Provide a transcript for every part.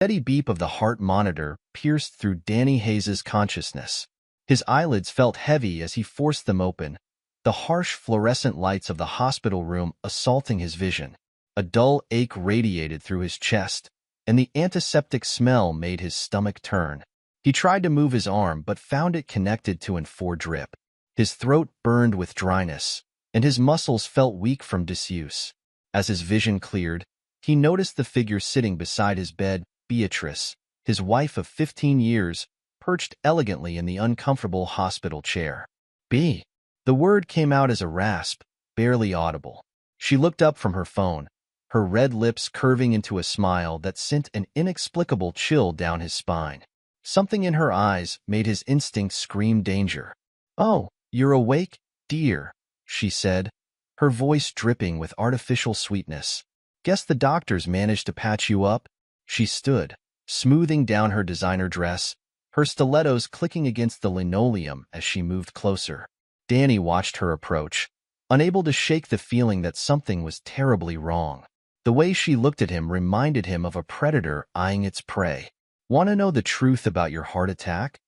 Steady beep of the heart monitor pierced through Danny Hayes's consciousness. His eyelids felt heavy as he forced them open, the harsh fluorescent lights of the hospital room assaulting his vision. A dull ache radiated through his chest, and the antiseptic smell made his stomach turn. He tried to move his arm but found it connected to an IV drip. His throat burned with dryness, and his muscles felt weak from disuse. As his vision cleared, he noticed the figure sitting beside his bed, Beatrice, his wife of 15 years, perched elegantly in the uncomfortable hospital chair. B. The word came out as a rasp, barely audible. She looked up from her phone, her red lips curving into a smile that sent an inexplicable chill down his spine. Something in her eyes made his instincts scream danger. "Oh, you're awake, dear," she said, her voice dripping with artificial sweetness. "Guess the doctors managed to patch you up?" She stood, smoothing down her designer dress, her stilettos clicking against the linoleum as she moved closer. Danny watched her approach, unable to shake the feeling that something was terribly wrong. The way she looked at him reminded him of a predator eyeing its prey. "Want to know the truth about your heart attack?"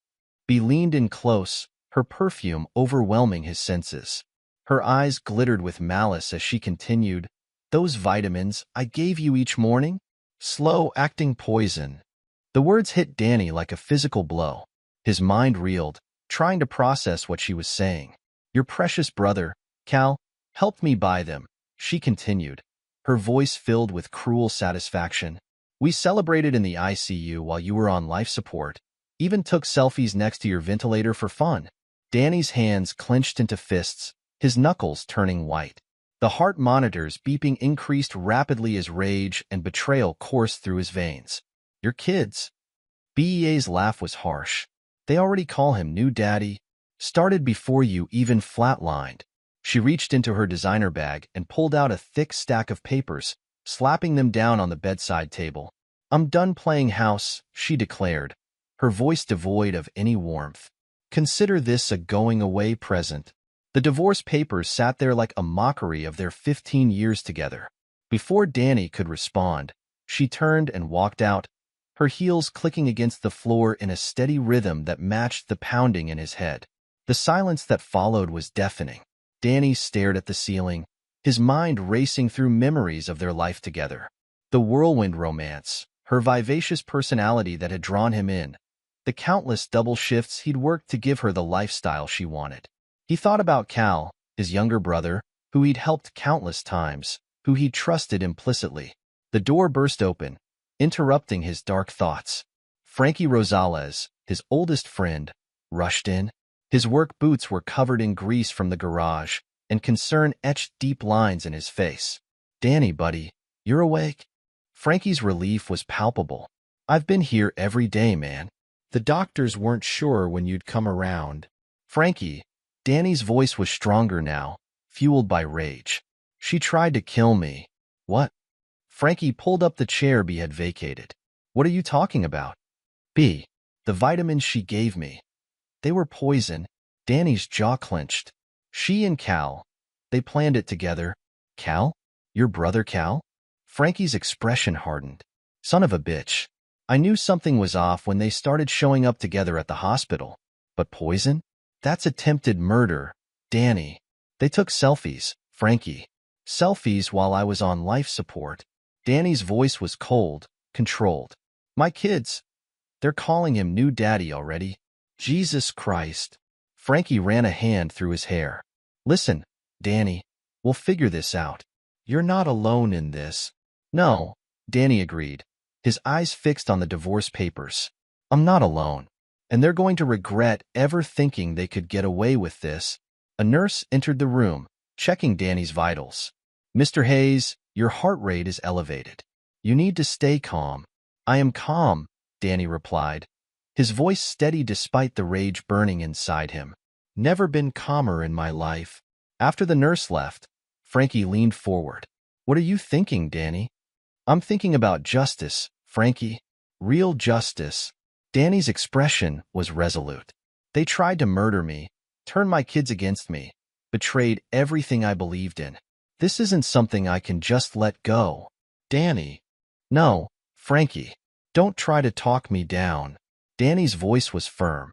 Bea leaned in close, her perfume overwhelming his senses. Her eyes glittered with malice as she continued, "Those vitamins I gave you each morning? Slow-acting poison." The words hit Danny like a physical blow. His mind reeled, trying to process what she was saying. "Your precious brother, Cal, helped me buy them," she continued, her voice filled with cruel satisfaction. "We celebrated in the ICU while you were on life support, even took selfies next to your ventilator for fun." Danny's hands clenched into fists, his knuckles turning white. The heart monitors beeping increased rapidly as rage and betrayal coursed through his veins. "Your kids." BEA's laugh was harsh. "They already call him new daddy. Started before you even flatlined." She reached into her designer bag and pulled out a thick stack of papers, slapping them down on the bedside table. "I'm done playing house," she declared, her voice devoid of any warmth. "Consider this a going-away present." The divorce papers sat there like a mockery of their 15 years together. Before Danny could respond, she turned and walked out, her heels clicking against the floor in a steady rhythm that matched the pounding in his head. The silence that followed was deafening. Danny stared at the ceiling, his mind racing through memories of their life together. The whirlwind romance, her vivacious personality that had drawn him in, the countless double shifts he'd worked to give her the lifestyle she wanted. He thought about Cal, his younger brother, who he'd helped countless times, who he'd trusted implicitly. The door burst open, interrupting his dark thoughts. Frankie Rosales, his oldest friend, rushed in. His work boots were covered in grease from the garage, and concern etched deep lines in his face. "Danny, buddy, you're awake?" Frankie's relief was palpable. "I've been here every day, man. The doctors weren't sure when you'd come around." "Frankie," Danny's voice was stronger now, fueled by rage. "She tried to kill me." "What?" Frankie pulled up the chair Bea had vacated. "What are you talking about?" "Bea, the vitamins she gave me. They were poison." Danny's jaw clenched. "She and Cal, they planned it together." "Cal? Your brother Cal?" Frankie's expression hardened. "Son of a bitch. I knew something was off when they started showing up together at the hospital. But poison? That's attempted murder, Danny. They took selfies, Frankie. Selfies while I was on life support." Danny's voice was cold, controlled. "My kids, they're calling him new daddy already. Jesus Christ." Frankie ran a hand through his hair. "Listen, Danny, we'll figure this out. You're not alone in this." "No," Danny agreed, his eyes fixed on the divorce papers. "I'm not alone. And they're going to regret ever thinking they could get away with this." A nurse entered the room, checking Danny's vitals. "Mr. Hayes, your heart rate is elevated. You need to stay calm." "I am calm," Danny replied, his voice steady despite the rage burning inside him. "Never been calmer in my life." After the nurse left, Frankie leaned forward. "What are you thinking, Danny?" "I'm thinking about justice, Frankie. Real justice." Danny's expression was resolute. "They tried to murder me, turn my kids against me, betrayed everything I believed in. This isn't something I can just let go." "Danny." "No, Frankie. Don't try to talk me down. Danny's voice was firm.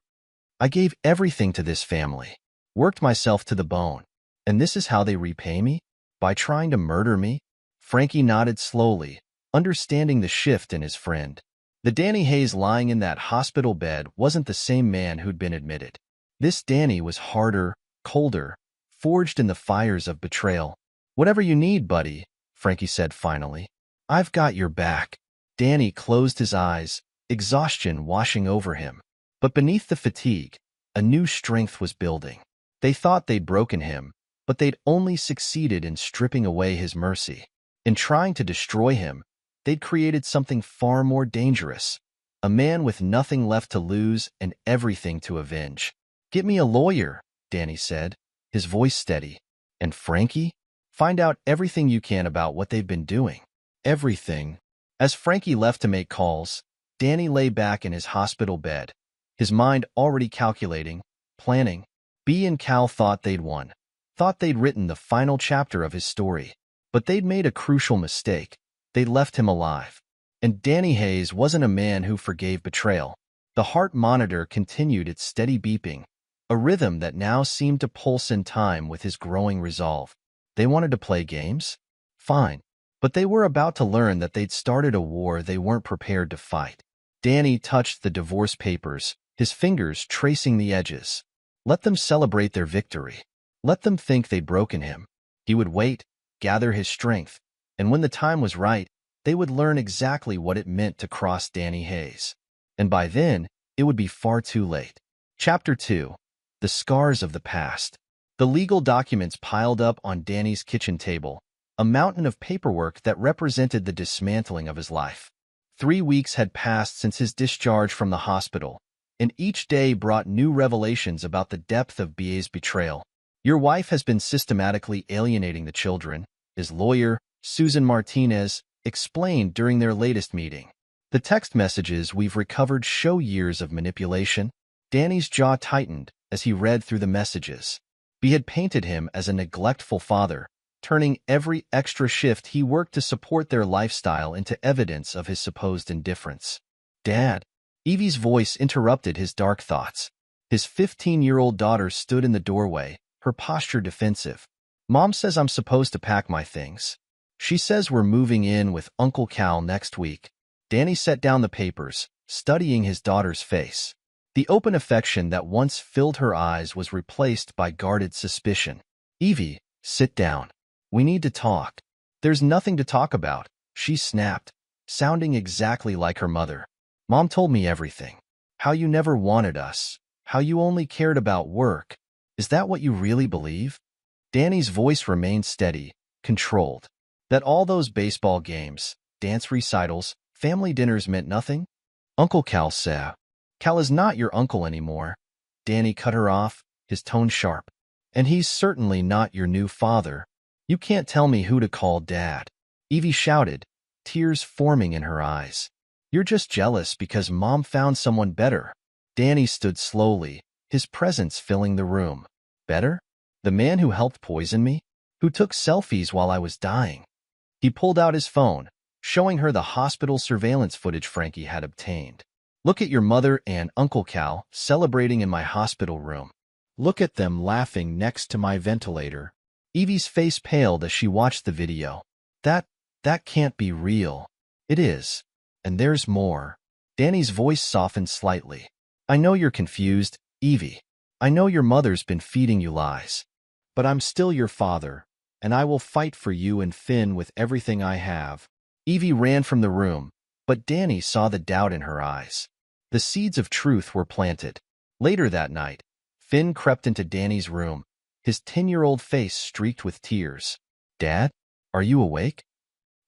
I gave everything to this family, worked myself to the bone, and this is how they repay me? By trying to murder me? Frankie nodded slowly, understanding the shift in his friend. The Danny Hayes lying in that hospital bed wasn't the same man who'd been admitted. This Danny was harder, colder, forged in the fires of betrayal. Whatever you need, buddy, Frankie said finally. I've got your back. Danny closed his eyes, exhaustion washing over him. But beneath the fatigue, a new strength was building. They thought they'd broken him, but they'd only succeeded in stripping away his mercy. In trying to destroy him, they'd created something far more dangerous. A man with nothing left to lose and everything to avenge. Get me a lawyer, Danny said, his voice steady. And Frankie? Find out everything you can about what they've been doing. Everything. As Frankie left to make calls, Danny lay back in his hospital bed, his mind already calculating, planning. B and Cal thought they'd won, thought they'd written the final chapter of his story. But they'd made a crucial mistake. They'd left him alive. And Danny Hayes wasn't a man who forgave betrayal. The heart monitor continued its steady beeping, a rhythm that now seemed to pulse in time with his growing resolve. They wanted to play games? Fine. But they were about to learn that they'd started a war they weren't prepared to fight. Danny touched the divorce papers, his fingers tracing the edges. Let them celebrate their victory. Let them think they'd broken him. He would wait, gather his strength, and when the time was right, they would learn exactly what it meant to cross Danny Hayes. And by then, it would be far too late. Chapter 2. The Scars of the Past. The legal documents piled up on Danny's kitchen table, a mountain of paperwork that represented the dismantling of his life. 3 weeks had passed since his discharge from the hospital, and each day brought new revelations about the depth of BA's betrayal. Your wife has been systematically alienating the children, his lawyer, Susan Martinez, explained during their latest meeting. The text messages we've recovered show years of manipulation. Danny's jaw tightened as he read through the messages. B had painted him as a neglectful father, turning every extra shift he worked to support their lifestyle into evidence of his supposed indifference. Dad. Evie's voice interrupted his dark thoughts. His 15-year-old daughter stood in the doorway, her posture defensive. Mom says I'm supposed to pack my things. She says we're moving in with Uncle Cal next week. Danny set down the papers, studying his daughter's face. The open affection that once filled her eyes was replaced by guarded suspicion. Evie, sit down. We need to talk. There's nothing to talk about, she snapped, sounding exactly like her mother. Mom told me everything. How you never wanted us. How you only cared about work. Is that what you really believe? Danny's voice remained steady, controlled. That all those baseball games, dance recitals, family dinners meant nothing? Uncle Cal said. Cal is not your uncle anymore. Danny cut her off, his tone sharp. And he's certainly not your new father. You can't tell me who to call Dad. Evie shouted, tears forming in her eyes. You're just jealous because Mom found someone better. Danny stood slowly, his presence filling the room. Better? The man who helped poison me? Who took selfies while I was dying? He pulled out his phone, showing her the hospital surveillance footage Frankie had obtained. Look at your mother and Uncle Cal celebrating in my hospital room. Look at them laughing next to my ventilator. Evie's face paled as she watched the video. That can't be real. It is. And there's more. Danny's voice softened slightly. I know you're confused, Evie. I know your mother's been feeding you lies. But I'm still your father, and I will fight for you and Finn with everything I have. Evie ran from the room, but Danny saw the doubt in her eyes. The seeds of truth were planted. Later that night, Finn crept into Danny's room, his 10-year-old face streaked with tears. Dad, are you awake?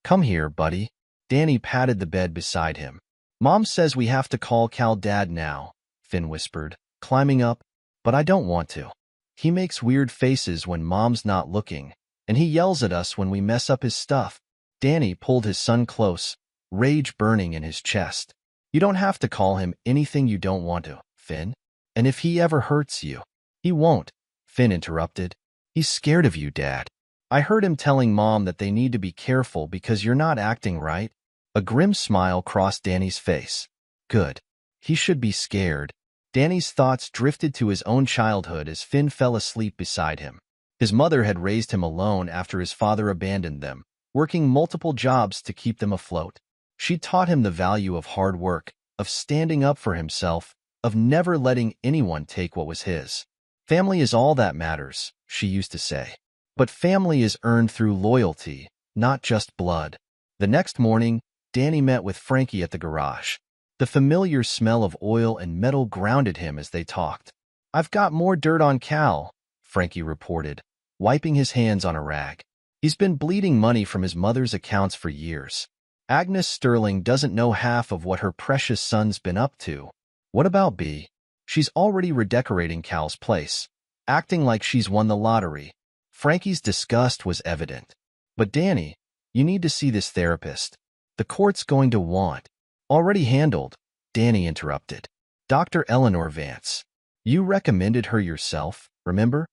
Come here, buddy. Danny patted the bed beside him. Mom says we have to call Cal Dad now, Finn whispered, climbing up, but I don't want to. He makes weird faces when Mom's not looking, and he yells at us when we mess up his stuff. Danny pulled his son close, rage burning in his chest. You don't have to call him anything you don't want to, Finn. And if he ever hurts you, he won't, Finn interrupted. He's scared of you, Dad. I heard him telling Mom that they need to be careful because you're not acting right. A grim smile crossed Danny's face. Good. He should be scared. Danny's thoughts drifted to his own childhood as Finn fell asleep beside him. His mother had raised him alone after his father abandoned them, working multiple jobs to keep them afloat. She taught him the value of hard work, of standing up for himself, of never letting anyone take what was his. Family is all that matters, she used to say. But family is earned through loyalty, not just blood. The next morning, Danny met with Frankie at the garage. The familiar smell of oil and metal grounded him as they talked. I've got more dirt on Cal, Frankie reported, wiping his hands on a rag. He's been bleeding money from his mother's accounts for years. Agnes Sterling doesn't know half of what her precious son's been up to. What about Bea? She's already redecorating Cal's place, acting like she's won the lottery. Frankie's disgust was evident. But Danny, you need to see this therapist. The court's going to want. Already handled, Danny interrupted. Dr. Eleanor Vance. You recommended her yourself, remember?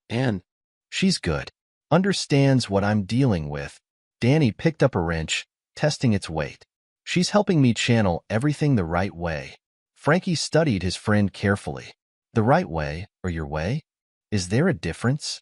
And she's good. Understands what I'm dealing with. Danny picked up a wrench, testing its weight. She's helping me channel everything the right way. Frankie studied his friend carefully. The right way, or your way? Is there a difference?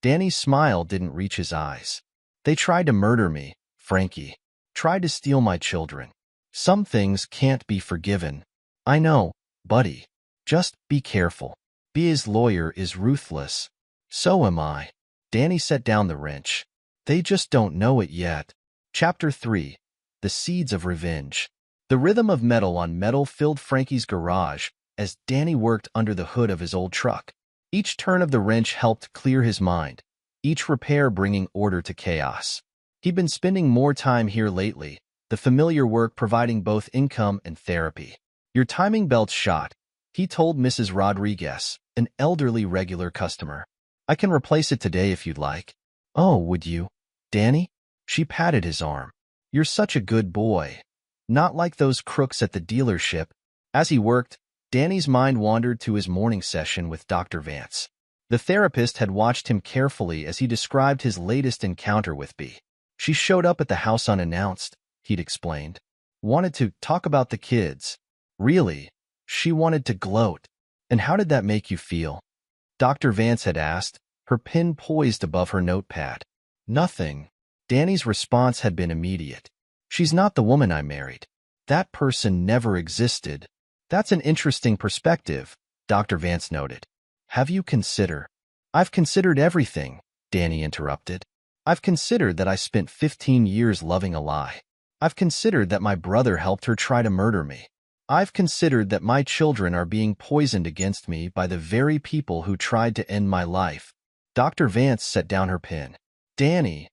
Danny's smile didn't reach his eyes. They tried to murder me, Frankie. Tried to steal my children. Some things can't be forgiven. I know, buddy. Just be careful. Bea's lawyer is ruthless. So am I. Danny set down the wrench. They just don't know it yet. Chapter 3. The Seeds of Revenge. The rhythm of metal on metal filled Frankie's garage as Danny worked under the hood of his old truck. Each turn of the wrench helped clear his mind, each repair bringing order to chaos. He'd been spending more time here lately, the familiar work providing both income and therapy. Your timing belt's shot, he told Mrs. Rodriguez, an elderly regular customer. I can replace it today if you'd like. Oh, would you? Danny? She patted his arm. You're such a good boy. Not like those crooks at the dealership. As he worked, Danny's mind wandered to his morning session with Dr. Vance. The therapist had watched him carefully as he described his latest encounter with Bea. She showed up at the house unannounced, he'd explained. Wanted to talk about the kids. Really? She wanted to gloat. And how did that make you feel? Dr. Vance had asked, her pen poised above her notepad. Nothing. Danny's response had been immediate. She's not the woman I married. That person never existed. That's an interesting perspective, Dr. Vance noted. Have you considered? I've considered everything, Danny interrupted. I've considered that I spent 15 years loving a lie. I've considered that my brother helped her try to murder me. I've considered that my children are being poisoned against me by the very people who tried to end my life. Dr. Vance set down her pen. Danny,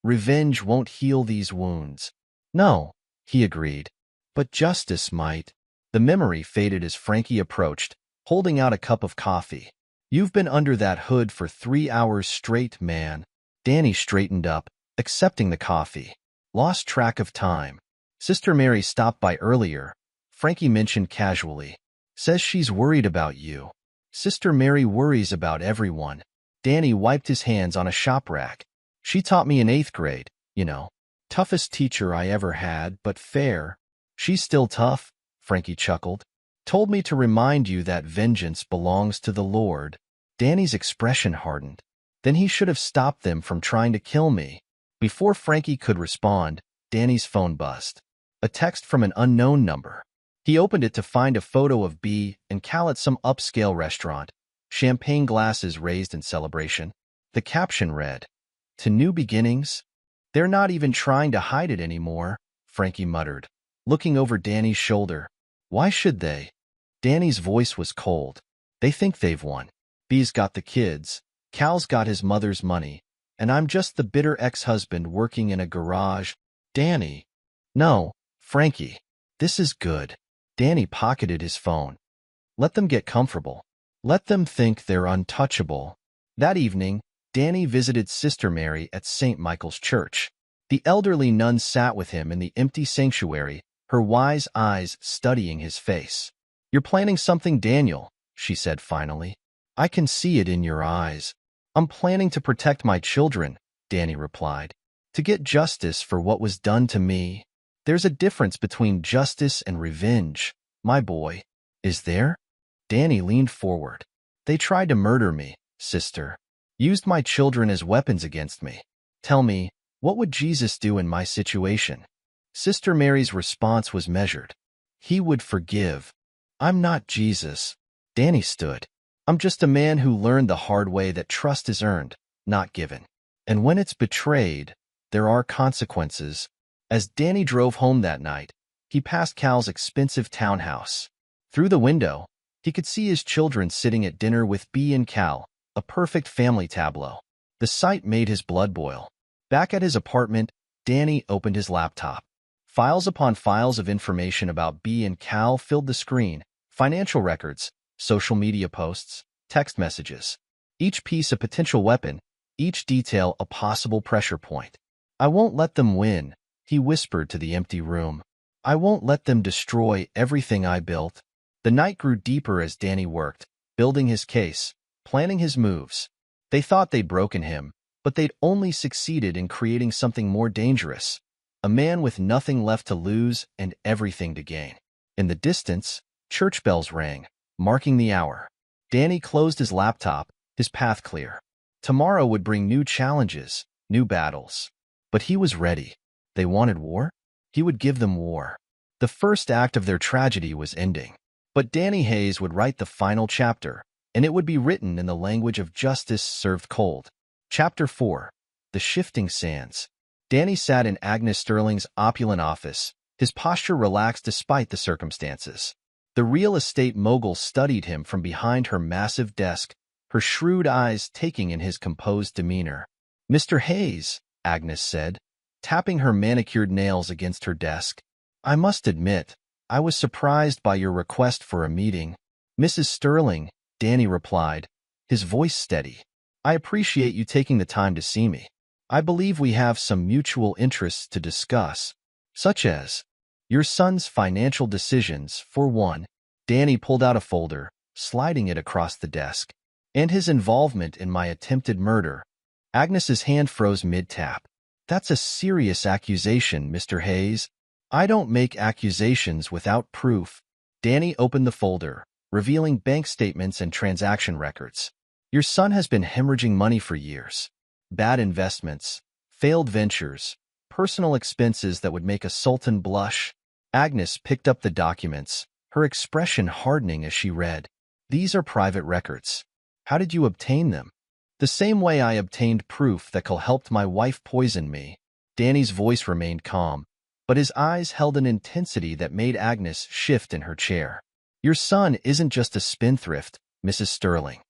revenge won't heal these wounds. No, he agreed. But justice might. The memory faded as Frankie approached, holding out a cup of coffee. You've been under that hood for 3 hours straight, man. Danny straightened up, accepting the coffee. Lost track of time. Sister Mary stopped by earlier, Frankie mentioned casually. Says she's worried about you. Sister Mary worries about everyone. Danny wiped his hands on a shop rack. She taught me in 8th grade, you know. Toughest teacher I ever had, but fair. She's still tough, Frankie chuckled. Told me to remind you that vengeance belongs to the Lord. Danny's expression hardened. Then he should have stopped them from trying to kill me. Before Frankie could respond, Danny's phone buzzed. A text from an unknown number. He opened it to find a photo of Bea and Cal at some upscale restaurant, champagne glasses raised in celebration. The caption read, "To new beginnings?" They're not even trying to hide it anymore, Frankie muttered, looking over Danny's shoulder. Why should they? Danny's voice was cold. They think they've won. Bea's got the kids, Cal's got his mother's money, and I'm just the bitter ex-husband working in a garage. Danny. No, Frankie. This is good. Danny pocketed his phone. Let them get comfortable. Let them think they're untouchable. That evening, Danny visited Sister Mary at St. Michael's Church. The elderly nun sat with him in the empty sanctuary, her wise eyes studying his face. You're planning something, Daniel, she said finally. I can see it in your eyes. I'm planning to protect my children, Danny replied. To get justice for what was done to me. There's a difference between justice and revenge, my boy. Is there? Danny leaned forward. They tried to murder me, sister. Used my children as weapons against me. Tell me, what would Jesus do in my situation? Sister Mary's response was measured. He would forgive. I'm not Jesus. Danny stood. I'm just a man who learned the hard way that trust is earned, not given. And when it's betrayed, there are consequences. As Danny drove home that night, he passed Cal's expensive townhouse. Through the window, he could see his children sitting at dinner with Bea and Cal, a perfect family tableau. The sight made his blood boil. Back at his apartment, Danny opened his laptop. Files upon files of information about Bea and Cal filled the screen. Financial records, social media posts, text messages. Each piece a potential weapon, each detail a possible pressure point. I won't let them win, he whispered to the empty room. I won't let them destroy everything I built. The night grew deeper as Danny worked, building his case, planning his moves. They thought they'd broken him, but they'd only succeeded in creating something more dangerous. A man with nothing left to lose and everything to gain. In the distance, church bells rang, marking the hour. Danny closed his laptop, his path clear. Tomorrow would bring new challenges, new battles. But he was ready. They wanted war? He would give them war. The first act of their tragedy was ending. But Danny Hayes would write the final chapter, and it would be written in the language of justice served cold. Chapter 4. The Shifting Sands. Danny sat in Agnes Sterling's opulent office, his posture relaxed despite the circumstances. The real estate mogul studied him from behind her massive desk, her shrewd eyes taking in his composed demeanor. Mr. Hayes, Agnes said, tapping her manicured nails against her desk. I must admit, I was surprised by your request for a meeting. Mrs. Sterling, Danny replied, his voice steady. I appreciate you taking the time to see me. I believe we have some mutual interests to discuss, such as your son's financial decisions, for one. Danny pulled out a folder, sliding it across the desk, and his involvement in my attempted murder. Agnes's hand froze mid-tap. That's a serious accusation, Mr. Hayes. I don't make accusations without proof. Danny opened the folder, revealing bank statements and transaction records. Your son has been hemorrhaging money for years. Bad investments, failed ventures, personal expenses that would make a sultan blush. Agnes picked up the documents, her expression hardening as she read. These are private records. How did you obtain them? The same way I obtained proof that Cal helped my wife poison me. Danny's voice remained calm, but his eyes held an intensity that made Agnes shift in her chair. Your son isn't just a spendthrift, Mrs. Sterling.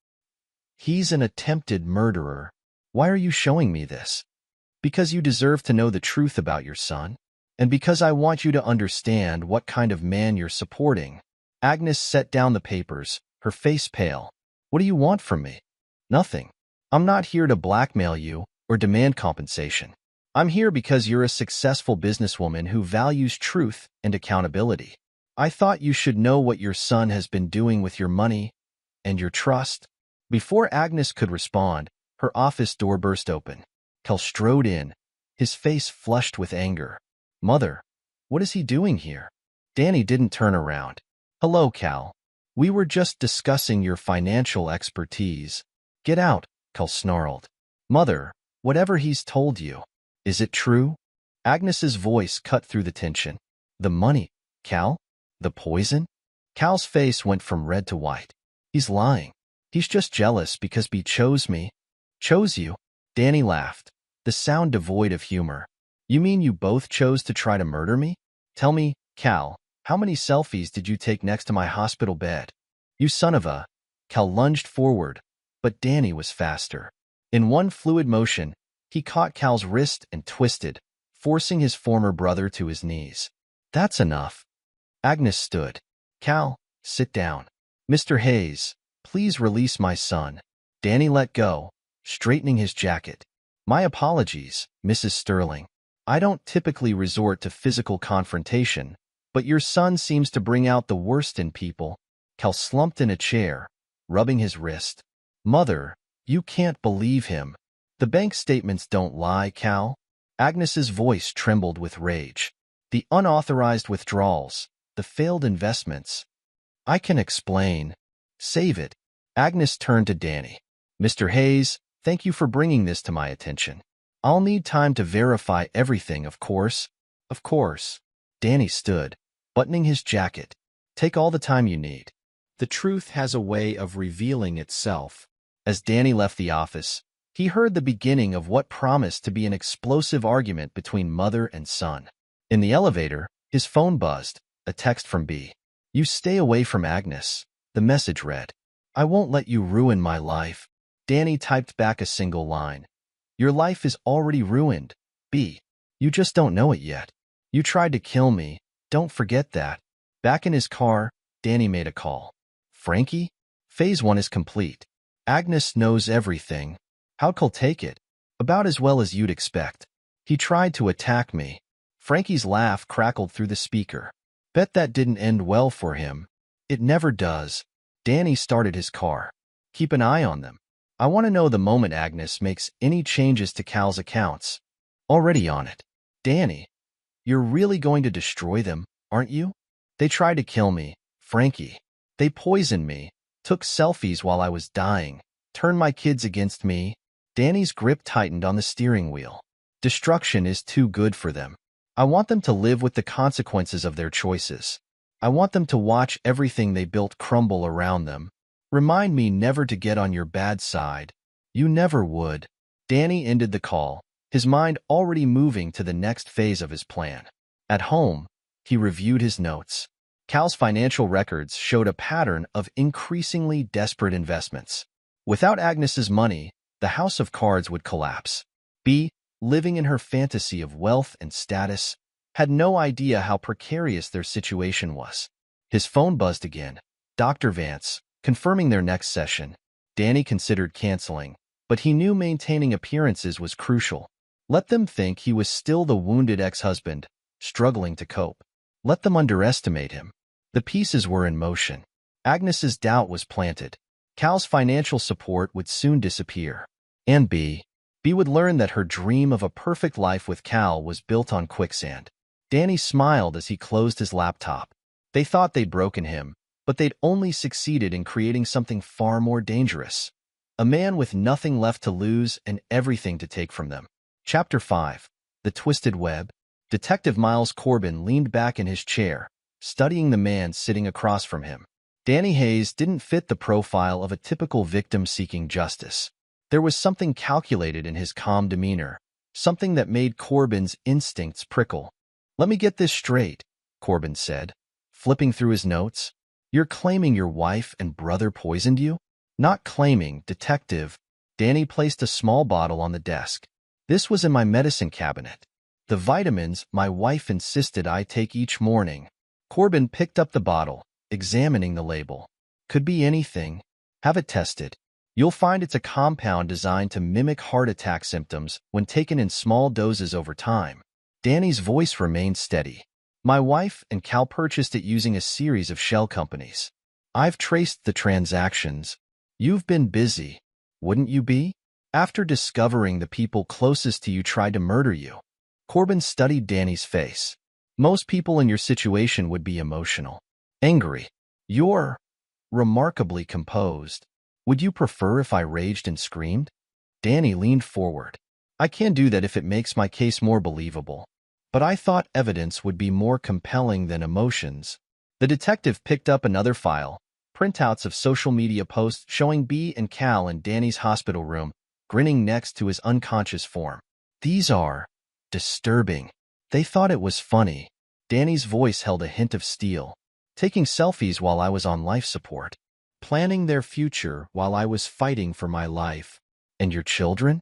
He's an attempted murderer. Why are you showing me this? Because you deserve to know the truth about your son, and because I want you to understand what kind of man you're supporting. Agnes set down the papers, her face pale. What do you want from me? Nothing. I'm not here to blackmail you or demand compensation. I'm here because you're a successful businesswoman who values truth and accountability. I thought you should know what your son has been doing with your money and your trust. Before Agnes could respond, her office door burst open. Cal strode in, his face flushed with anger. Mother, what is he doing here? Danny didn't turn around. Hello, Cal. We were just discussing your financial expertise. Get out, Cal snarled. Mother, whatever he's told you, is it true? Agnes's voice cut through the tension. The money, Cal? The poison? Cal's face went from red to white. He's lying. He's just jealous because Bea chose me. Chose you? Danny laughed, the sound devoid of humor. You mean you both chose to try to murder me? Tell me, Cal, how many selfies did you take next to my hospital bed? You son of a... Cal lunged forward, but Danny was faster. In one fluid motion, he caught Cal's wrist and twisted, forcing his former brother to his knees. That's enough. Agnes stood. Cal, sit down. Mr. Hayes, please release my son. Danny let go, straightening his jacket. My apologies, Mrs. Sterling. I don't typically resort to physical confrontation, but your son seems to bring out the worst in people. Cal slumped in a chair, rubbing his wrist. Mother, you can't believe him. The bank statements don't lie, Cal. Agnes's voice trembled with rage. The unauthorized withdrawals, the failed investments. I can explain. Save it. Agnes turned to Danny. Mr. Hayes, thank you for bringing this to my attention. I'll need time to verify everything, of course. Of course. Danny stood, buttoning his jacket. Take all the time you need. The truth has a way of revealing itself. As Danny left the office, he heard the beginning of what promised to be an explosive argument between mother and son. In the elevator, his phone buzzed, a text from B. You stay away from Agnes. The message read, I won't let you ruin my life. Danny typed back a single line. Your life is already ruined, B. You just don't know it yet. You tried to kill me. Don't forget that. Back in his car, Danny made a call. Frankie? Phase 1 is complete. Agnes knows everything. How'd Cole take it? About as well as you'd expect. He tried to attack me. Frankie's laugh crackled through the speaker. Bet that didn't end well for him. It never does. Danny started his car. Keep an eye on them. I want to know the moment Agnes makes any changes to Cal's accounts. Already on it. Danny, you're really going to destroy them, aren't you? They tried to kill me, Frankie. They poisoned me, took selfies while I was dying, turned my kids against me. Danny's grip tightened on the steering wheel. Destruction is too good for them. I want them to live with the consequences of their choices. I want them to watch everything they built crumble around them. Remind me never to get on your bad side. You never would. Danny ended the call, his mind already moving to the next phase of his plan. At home, he reviewed his notes. Cal's financial records showed a pattern of increasingly desperate investments. Without Agnes's money, the house of cards would collapse. B, living in her fantasy of wealth and status, had no idea how precarious their situation was. His phone buzzed again. Dr. Vance, confirming their next session. Danny considered canceling, but he knew maintaining appearances was crucial. Let them think he was still the wounded ex-husband, struggling to cope. Let them underestimate him. The pieces were in motion. Agnes's doubt was planted. Cal's financial support would soon disappear. And B would learn that her dream of a perfect life with Cal was built on quicksand. Danny smiled as he closed his laptop. They thought they'd broken him, but they'd only succeeded in creating something far more dangerous. A man with nothing left to lose and everything to take from them. Chapter 5. The Twisted Web. Detective Miles Corbin leaned back in his chair, studying the man sitting across from him. Danny Hayes didn't fit the profile of a typical victim seeking justice. There was something calculated in his calm demeanor, something that made Corbin's instincts prickle. Let me get this straight, Corbin said, flipping through his notes. You're claiming your wife and brother poisoned you? Not claiming, detective. Danny placed a small bottle on the desk. This was in my medicine cabinet. The vitamins my wife insisted I take each morning. Corbin picked up the bottle, examining the label. Could be anything. Have it tested. You'll find it's a compound designed to mimic heart attack symptoms when taken in small doses over time. Danny's voice remained steady. My wife and Cal purchased it using a series of shell companies. I've traced the transactions. You've been busy. Wouldn't you be? After discovering the people closest to you tried to murder you. Corbin studied Danny's face. Most people in your situation would be emotional. Angry. You're remarkably composed. Would you prefer if I raged and screamed? Danny leaned forward. I can do that if it makes my case more believable. But I thought evidence would be more compelling than emotions. The detective picked up another file, printouts of social media posts showing B and Cal in Danny's hospital room, grinning next to his unconscious form. These are disturbing. They thought it was funny. Danny's voice held a hint of steel. Taking selfies while I was on life support. Planning their future while I was fighting for my life. And your children?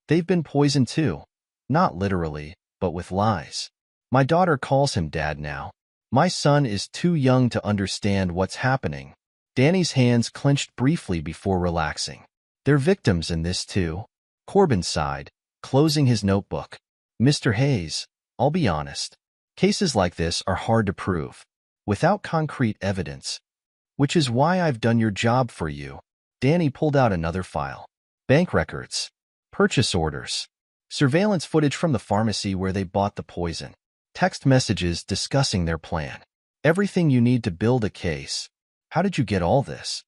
They've been poisoned too. Not literally, but with lies. My daughter calls him Dad now. My son is too young to understand what's happening. Danny's hands clenched briefly before relaxing. They're victims in this too. Corbin sighed, closing his notebook. Mr. Hayes, I'll be honest. Cases like this are hard to prove, without concrete evidence. Which is why I've done your job for you. Danny pulled out another file. Bank records. Purchase orders. Surveillance footage from the pharmacy where they bought the poison. Text messages discussing their plan. Everything you need to build a case. How did you get all this?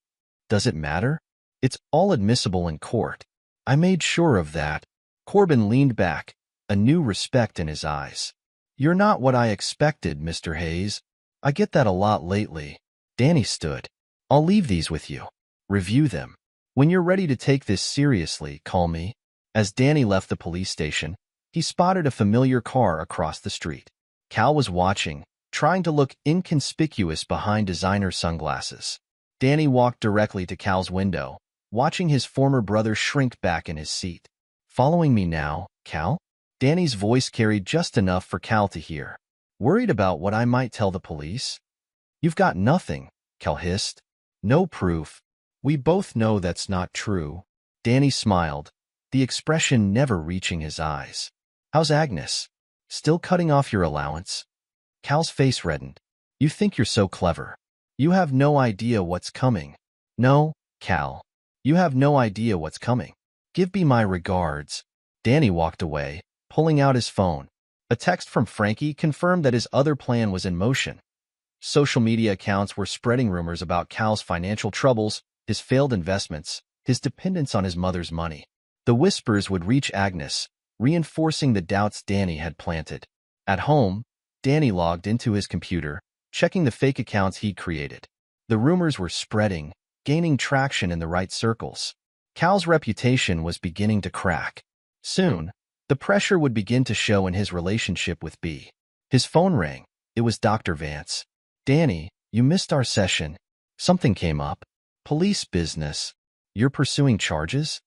Does it matter? It's all admissible in court. I made sure of that. Corbin leaned back, a new respect in his eyes. You're not what I expected, Mr. Hayes. I get that a lot lately. Danny stood. I'll leave these with you. Review them. When you're ready to take this seriously, call me. As Danny left the police station, he spotted a familiar car across the street. Cal was watching, trying to look inconspicuous behind designer sunglasses. Danny walked directly to Cal's window, watching his former brother shrink back in his seat. Following me now, Cal? Danny's voice carried just enough for Cal to hear. Worried about what I might tell the police? You've got nothing, Cal hissed. No proof. We both know that's not true. Danny smiled, the expression never reaching his eyes. How's Agnes? Still cutting off your allowance? Cal's face reddened. You think you're so clever. You have no idea what's coming. No, Cal. You have no idea what's coming. Give me my regards. Danny walked away, pulling out his phone. A text from Frankie confirmed that his other plan was in motion. Social media accounts were spreading rumors about Cal's financial troubles, his failed investments, his dependence on his mother's money. The whispers would reach Agnes, reinforcing the doubts Danny had planted. At home, Danny logged into his computer, checking the fake accounts he'd created. The rumors were spreading, gaining traction in the right circles. Cal's reputation was beginning to crack. Soon, the pressure would begin to show in his relationship with B. His phone rang. It was Dr. Vance. Danny, you missed our session. Something came up. Police business. You're pursuing charges?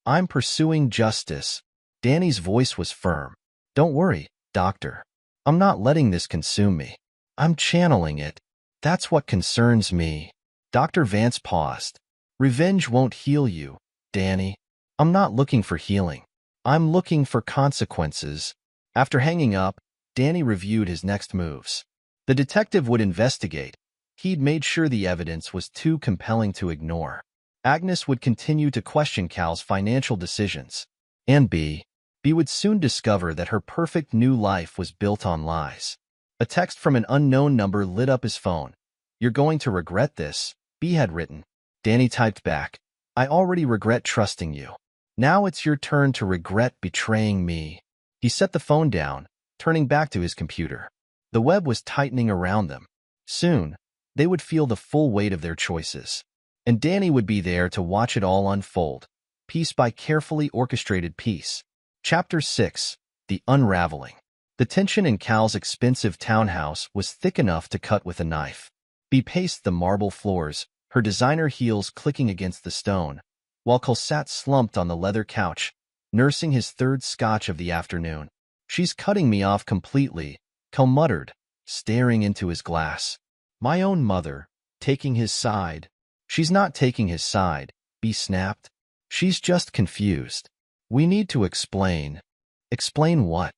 I'm pursuing justice. Danny's voice was firm. Don't worry, doctor. I'm not letting this consume me. I'm channeling it. That's what concerns me. Dr. Vance paused. Revenge won't heal you, Danny. I'm not looking for healing. I'm looking for consequences. After hanging up, Danny reviewed his next moves. The detective would investigate. He'd made sure the evidence was too compelling to ignore. Agnes would continue to question Cal's financial decisions. And B would soon discover that her perfect new life was built on lies. A text from an unknown number lit up his phone. You're going to regret this, B had written. Danny typed back. I already regret trusting you. Now it's your turn to regret betraying me. He set the phone down, turning back to his computer. The web was tightening around them. Soon, they would feel the full weight of their choices. And Danny would be there to watch it all unfold, piece by carefully orchestrated piece. Chapter 6. The Unraveling. The tension in Cal's expensive townhouse was thick enough to cut with a knife. Bea paced the marble floors, her designer heels clicking against the stone, while Cal sat slumped on the leather couch, nursing his third scotch of the afternoon. She's cutting me off completely, Cal muttered, staring into his glass. My own mother, taking his side. She's not taking his side, Bea snapped. She's just confused. We need to explain. Explain what?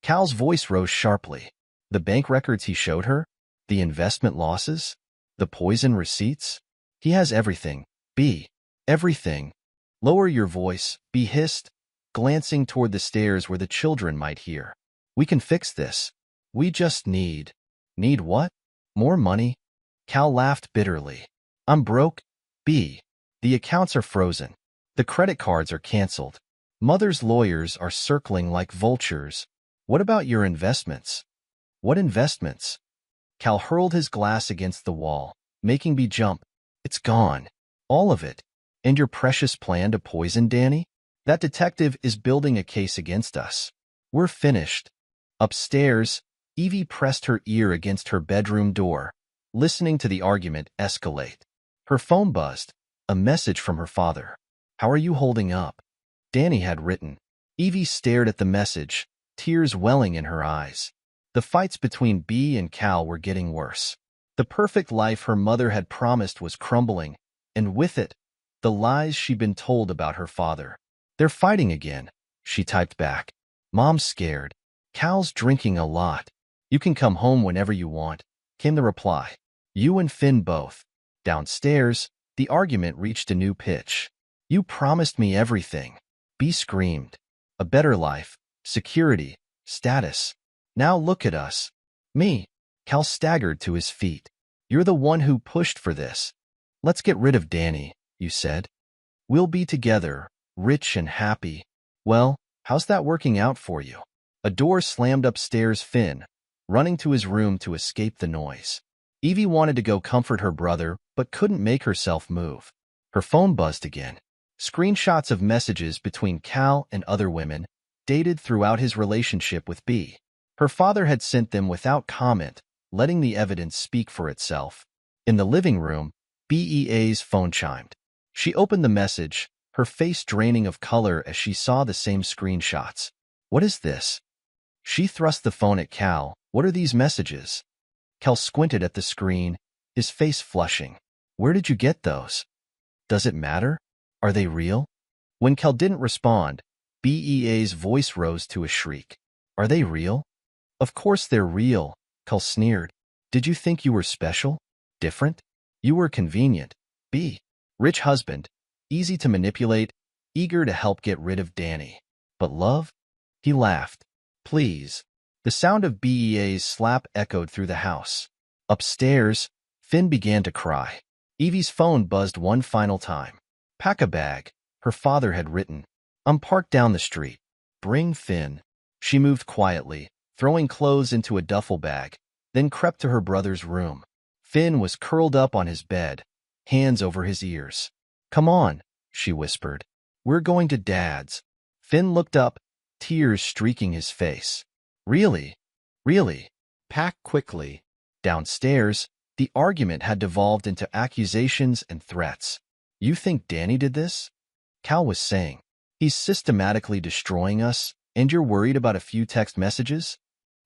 Cal's voice rose sharply. The bank records he showed her? The investment losses? The poison receipts? He has everything, Bea. Everything. Lower your voice, Bea hissed, glancing toward the stairs where the children might hear. We can fix this. We just need. Need what? More money? Cal laughed bitterly. I'm broke, Bea. The accounts are frozen. The credit cards are canceled. Mother's lawyers are circling like vultures. What about your investments? What investments? Cal hurled his glass against the wall, making Bea jump. It's gone. All of it. And your precious plan to poison Danny? That detective is building a case against us. We're finished. Upstairs, Evie pressed her ear against her bedroom door, listening to the argument escalate. Her phone buzzed, a message from her father. How are you holding up? Danny had written. Evie stared at the message, tears welling in her eyes. The fights between Bea and Cal were getting worse. The perfect life her mother had promised was crumbling, and with it, the lies she'd been told about her father. They're fighting again, she typed back. Mom's scared. Cal's drinking a lot. You can come home whenever you want, came the reply. You and Finn both. Downstairs, the argument reached a new pitch. You promised me everything. Bea screamed. A better life, security, status. Now look at us. Me. Cal staggered to his feet. You're the one who pushed for this. Let's get rid of Danny, you said. We'll be together, rich and happy. Well, how's that working out for you? A door slammed upstairs. Finn, running to his room to escape the noise. Evie wanted to go comfort her brother, but couldn't make herself move. Her phone buzzed again. Screenshots of messages between Cal and other women, dated throughout his relationship with B. Her father had sent them without comment, letting the evidence speak for itself. In the living room, BEA's phone chimed. She opened the message, her face draining of color as she saw the same screenshots. What is this? She thrust the phone at Cal. What are these messages? Cal squinted at the screen, his face flushing. Where did you get those? Does it matter? Are they real? When Cal didn't respond, BEA's voice rose to a shriek. Are they real? Of course they're real, Cal sneered. Did you think you were special? Different? You were convenient. B. Rich husband, easy to manipulate, eager to help get rid of Danny. But love? He laughed. Please. The sound of BEA's slap echoed through the house. Upstairs, Finn began to cry. Evie's phone buzzed one final time. Pack a bag, her father had written. I'm parked down the street. Bring Finn. She moved quietly, throwing clothes into a duffel bag, then crept to her brother's room. Finn was curled up on his bed, hands over his ears. Come on, she whispered. We're going to Dad's. Finn looked up, tears streaking his face. Really? Really? Pack quickly. Downstairs, the argument had devolved into accusations and threats. You think Danny did this? Cal was saying. He's systematically destroying us, and you're worried about a few text messages?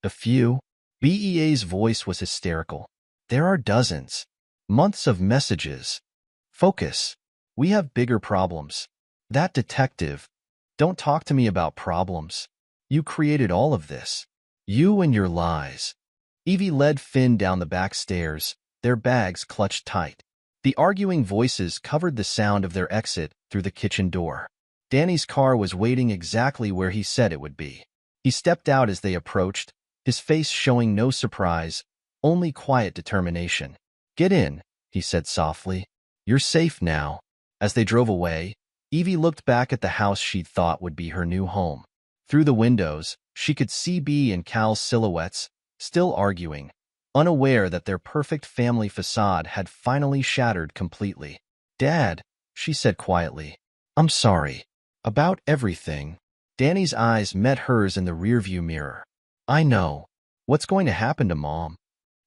A few? BEA's voice was hysterical. There are dozens. Months of messages. Focus. We have bigger problems. That detective. Don't talk to me about problems. You created all of this. You and your lies. Evie led Finn down the back stairs, their bags clutched tight. The arguing voices covered the sound of their exit through the kitchen door. Danny's car was waiting exactly where he said it would be. He stepped out as they approached, his face showing no surprise, only quiet determination. Get in, he said softly. You're safe now. As they drove away, Evie looked back at the house she'd thought would be her new home. Through the windows, she could see B and Cal's silhouettes, still arguing, unaware that their perfect family facade had finally shattered completely. Dad, she said quietly, I'm sorry. About everything. Danny's eyes met hers in the rearview mirror. I know. What's going to happen to Mom?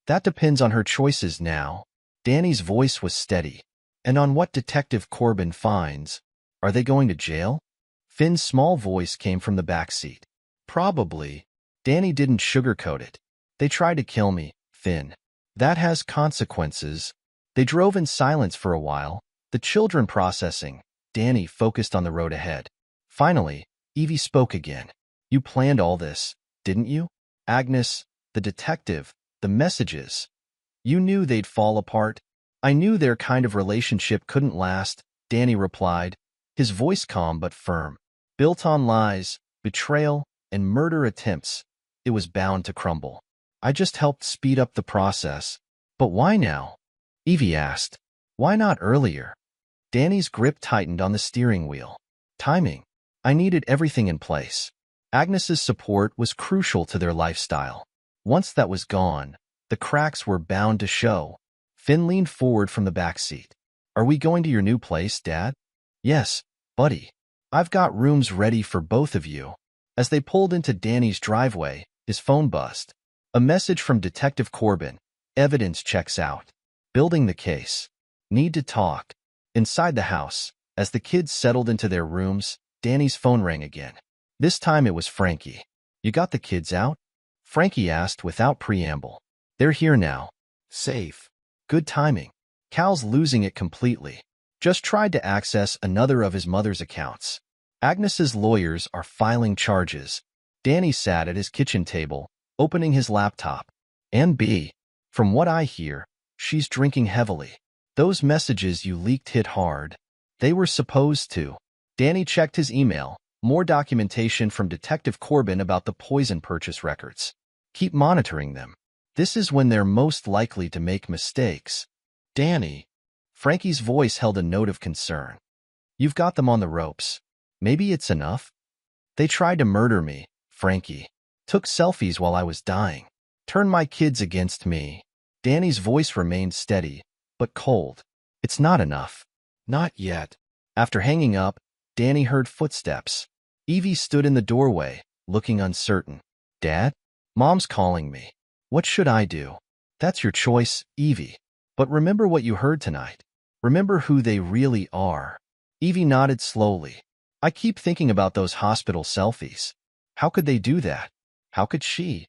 That depends on her choices now. Danny's voice was steady. And on what Detective Corbin finds. Are they going to jail? Finn's small voice came from the back seat. Probably. Danny didn't sugarcoat it. They tried to kill me, Finn. That has consequences. They drove in silence for a while, the children processing. Danny focused on the road ahead. Finally, Evie spoke again. You planned all this, didn't you? Agnes, the detective, the messages. You knew they'd fall apart. I knew their kind of relationship couldn't last, Danny replied, his voice calm but firm. Built on lies, betrayal, and murder attempts, it was bound to crumble. I just helped speed up the process. But why now? Evie asked. Why not earlier? Danny's grip tightened on the steering wheel. Timing. I needed everything in place. Agnes's support was crucial to their lifestyle. Once that was gone, the cracks were bound to show. Finn leaned forward from the back seat. Are we going to your new place, Dad? Yes, buddy. I've got rooms ready for both of you. As they pulled into Danny's driveway, his phone buzzed. A message from Detective Corbin. Evidence checks out. Building the case. Need to talk. Inside the house, as the kids settled into their rooms, Danny's phone rang again. This time it was Frankie. You got the kids out? Frankie asked without preamble. They're here now. Safe. Good timing. Cal's losing it completely. Just tried to access another of his mother's accounts. Agnes's lawyers are filing charges. Danny sat at his kitchen table, opening his laptop. And B. From what I hear, she's drinking heavily. Those messages you leaked hit hard. They were supposed to. Danny checked his email. More documentation from Detective Corbin about the poison purchase records. Keep monitoring them. This is when they're most likely to make mistakes. Danny. Frankie's voice held a note of concern. You've got them on the ropes. Maybe it's enough? They tried to murder me, Frankie. Took selfies while I was dying. Turned my kids against me. Danny's voice remained steady, but cold. It's not enough. Not yet. After hanging up, Danny heard footsteps. Evie stood in the doorway, looking uncertain. Dad? Mom's calling me. What should I do? That's your choice, Evie. But remember what you heard tonight. Remember who they really are. Evie nodded slowly. I keep thinking about those hospital selfies. How could they do that? How could she?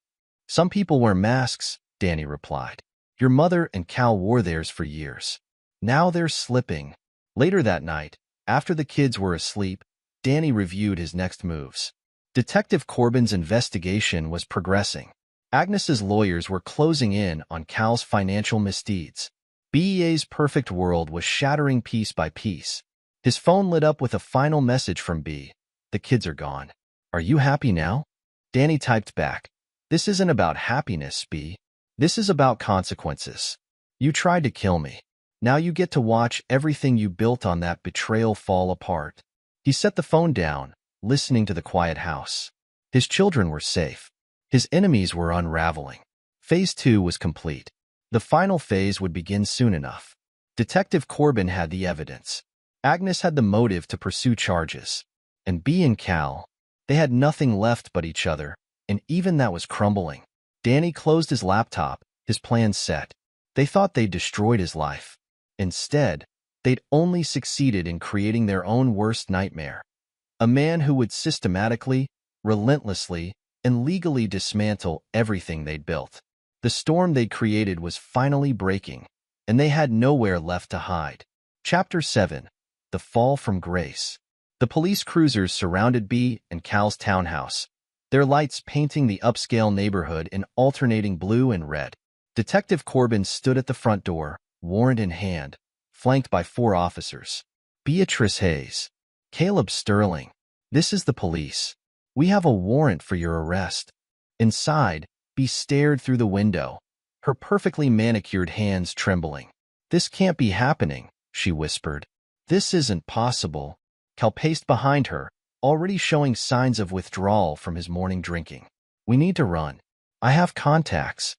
Some people wear masks, Danny replied. Your mother and Cal wore theirs for years. Now they're slipping. Later that night, after the kids were asleep, Danny reviewed his next moves. Detective Corbin's investigation was progressing. Agnes's lawyers were closing in on Cal's financial misdeeds. BEA's perfect world was shattering piece by piece. His phone lit up with a final message from B. The kids are gone. Are you happy now? Danny typed back. This isn't about happiness, B. This is about consequences. You tried to kill me. Now you get to watch everything you built on that betrayal fall apart. He set the phone down, listening to the quiet house. His children were safe. His enemies were unraveling. Phase 2 was complete. The final phase would begin soon enough. Detective Corbin had the evidence. Agnes had the motive to pursue charges. And B and Cal, they had nothing left but each other, and even that was crumbling. Danny closed his laptop, his plans set. They thought they'd destroyed his life. Instead, they'd only succeeded in creating their own worst nightmare. A man who would systematically, relentlessly, and legally dismantle everything they'd built. The storm they'd created was finally breaking, and they had nowhere left to hide. Chapter 7. The Fall from Grace. The police cruisers surrounded B and Cal's townhouse, their lights painting the upscale neighborhood in alternating blue and red. Detective Corbin stood at the front door, warrant in hand, flanked by 4 officers. Beatrice Hayes. Caleb Sterling. This is the police. We have a warrant for your arrest. Inside, B stared through the window, her perfectly manicured hands trembling. This can't be happening, she whispered. This isn't possible. Cal paced behind her, already showing signs of withdrawal from his morning drinking. We need to run. I have contacts.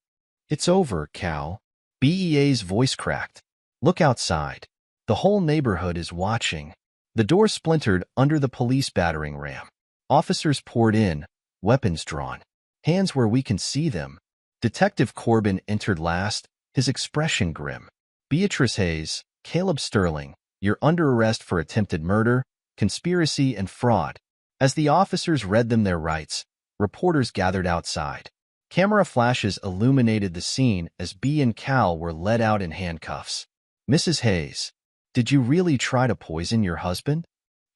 It's over, Cal. BEA's voice cracked. Look outside. The whole neighborhood is watching. The door splintered under the police battering ram. Officers poured in, weapons drawn. Hands where we can see them. Detective Corbin entered last, his expression grim. Beatrice Hayes, Caleb Sterling, you're under arrest for attempted murder, conspiracy, and fraud. As the officers read them their rights, reporters gathered outside. Camera flashes illuminated the scene as B and Cal were led out in handcuffs. Mrs. Hayes, did you really try to poison your husband?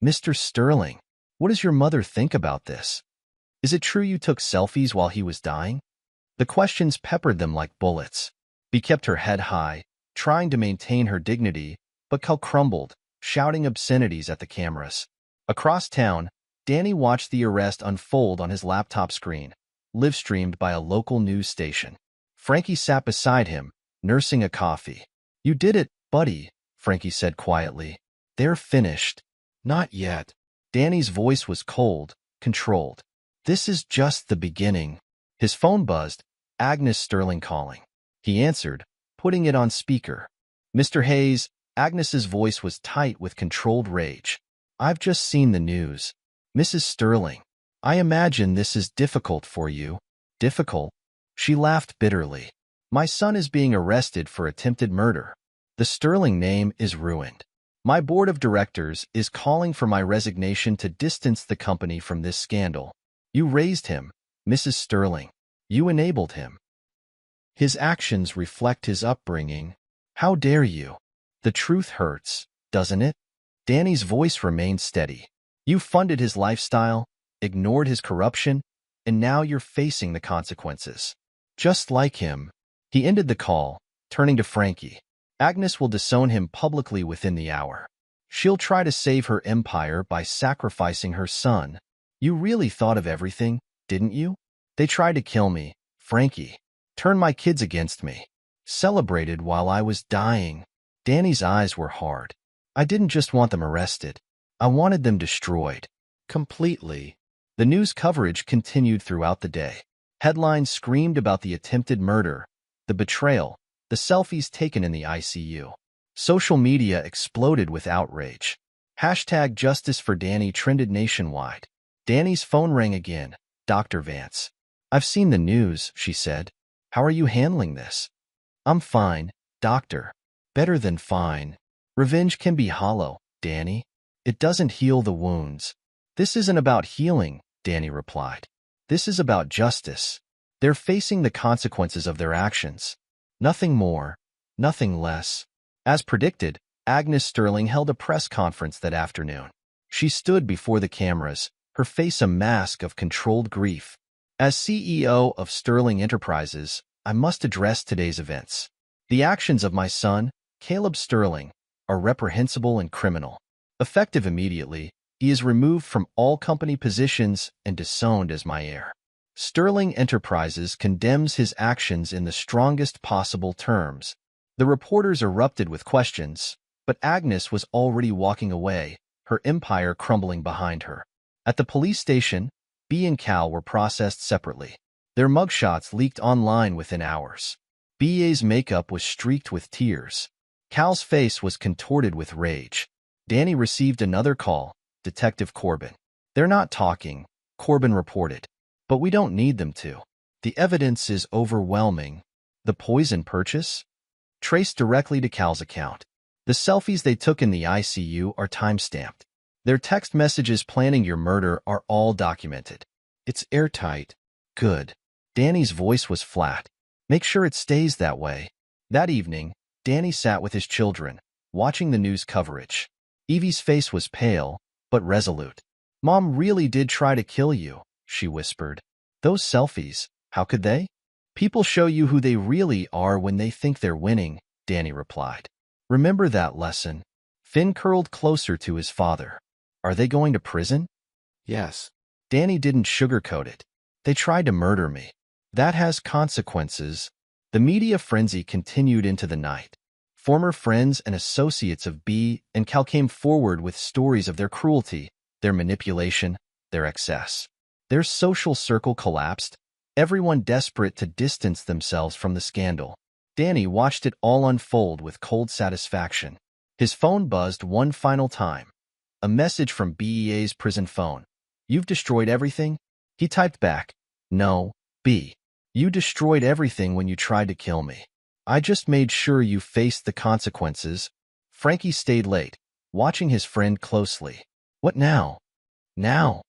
Mr. Sterling, what does your mother think about this? Is it true you took selfies while he was dying? The questions peppered them like bullets. B kept her head high, trying to maintain her dignity, but Cal crumbled, shouting obscenities at the cameras. Across town, Danny watched the arrest unfold on his laptop screen, live-streamed by a local news station. Frankie sat beside him, nursing a coffee. You did it, buddy, Frankie said quietly. They're finished. Not yet. Danny's voice was cold, controlled. This is just the beginning. His phone buzzed, Agnes Sterling calling. He answered, putting it on speaker. Mr. Hayes, Agnes's voice was tight with controlled rage. I've just seen the news. Mrs. Sterling, I imagine this is difficult for you. Difficult? She laughed bitterly. My son is being arrested for attempted murder. The Sterling name is ruined. My board of directors is calling for my resignation to distance the company from this scandal. You raised him, Mrs. Sterling. You enabled him. His actions reflect his upbringing. How dare you? The truth hurts, doesn't it? Danny's voice remained steady. You funded his lifestyle, ignored his corruption, and now you're facing the consequences. Just like him. He ended the call, turning to Frankie. Agnes will disown him publicly within the hour. She'll try to save her empire by sacrificing her son. You really thought of everything, didn't you? They tried to kill me, Frankie. Turned my kids against me. Celebrated while I was dying. Danny's eyes were hard. I didn't just want them arrested. I wanted them destroyed. Completely. The news coverage continued throughout the day. Headlines screamed about the attempted murder, the betrayal, the selfies taken in the ICU. Social media exploded with outrage. Hashtag Justice for Danny trended nationwide. Danny's phone rang again. Dr. Vance. I've seen the news, she said. How are you handling this? I'm fine, doctor. Better than fine. Revenge can be hollow, Danny. It doesn't heal the wounds. This isn't about healing, Danny replied. This is about justice. They're facing the consequences of their actions. Nothing more, nothing less. As predicted, Agnes Sterling held a press conference that afternoon. She stood before the cameras, her face a mask of controlled grief. As CEO of Sterling Enterprises, I must address today's events. The actions of my son, Caleb Sterling, are reprehensible and criminal. Effective immediately, he is removed from all company positions and disowned as my heir. Sterling Enterprises condemns his actions in the strongest possible terms. The reporters erupted with questions, but Agnes was already walking away, her empire crumbling behind her. At the police station, B and Cal were processed separately. Their mugshots leaked online within hours. BA's makeup was streaked with tears. Cal's face was contorted with rage. Danny received another call, Detective Corbin. They're not talking, Corbin reported. But we don't need them to. The evidence is overwhelming. The poison purchase? Traced directly to Cal's account. The selfies they took in the ICU are time-stamped. Their text messages planning your murder are all documented. It's airtight. Good. Danny's voice was flat. Make sure it stays that way. That evening, Danny sat with his children, watching the news coverage. Evie's face was pale, but resolute. Mom really did try to kill you, she whispered. Those selfies, how could they? People show you who they really are when they think they're winning, Danny replied. Remember that lesson. Finn curled closer to his father. Are they going to prison? Yes. Danny didn't sugarcoat it. They tried to murder me. That has consequences. The media frenzy continued into the night. Former friends and associates of B and Cal came forward with stories of their cruelty, their manipulation, their excess. Their social circle collapsed, everyone desperate to distance themselves from the scandal. Danny watched it all unfold with cold satisfaction. His phone buzzed one final time. A message from BEA's prison phone. You've destroyed everything? He typed back. No, B. You destroyed everything when you tried to kill me. I just made sure you faced the consequences. Frankie stayed late, watching his friend closely. What now? Now.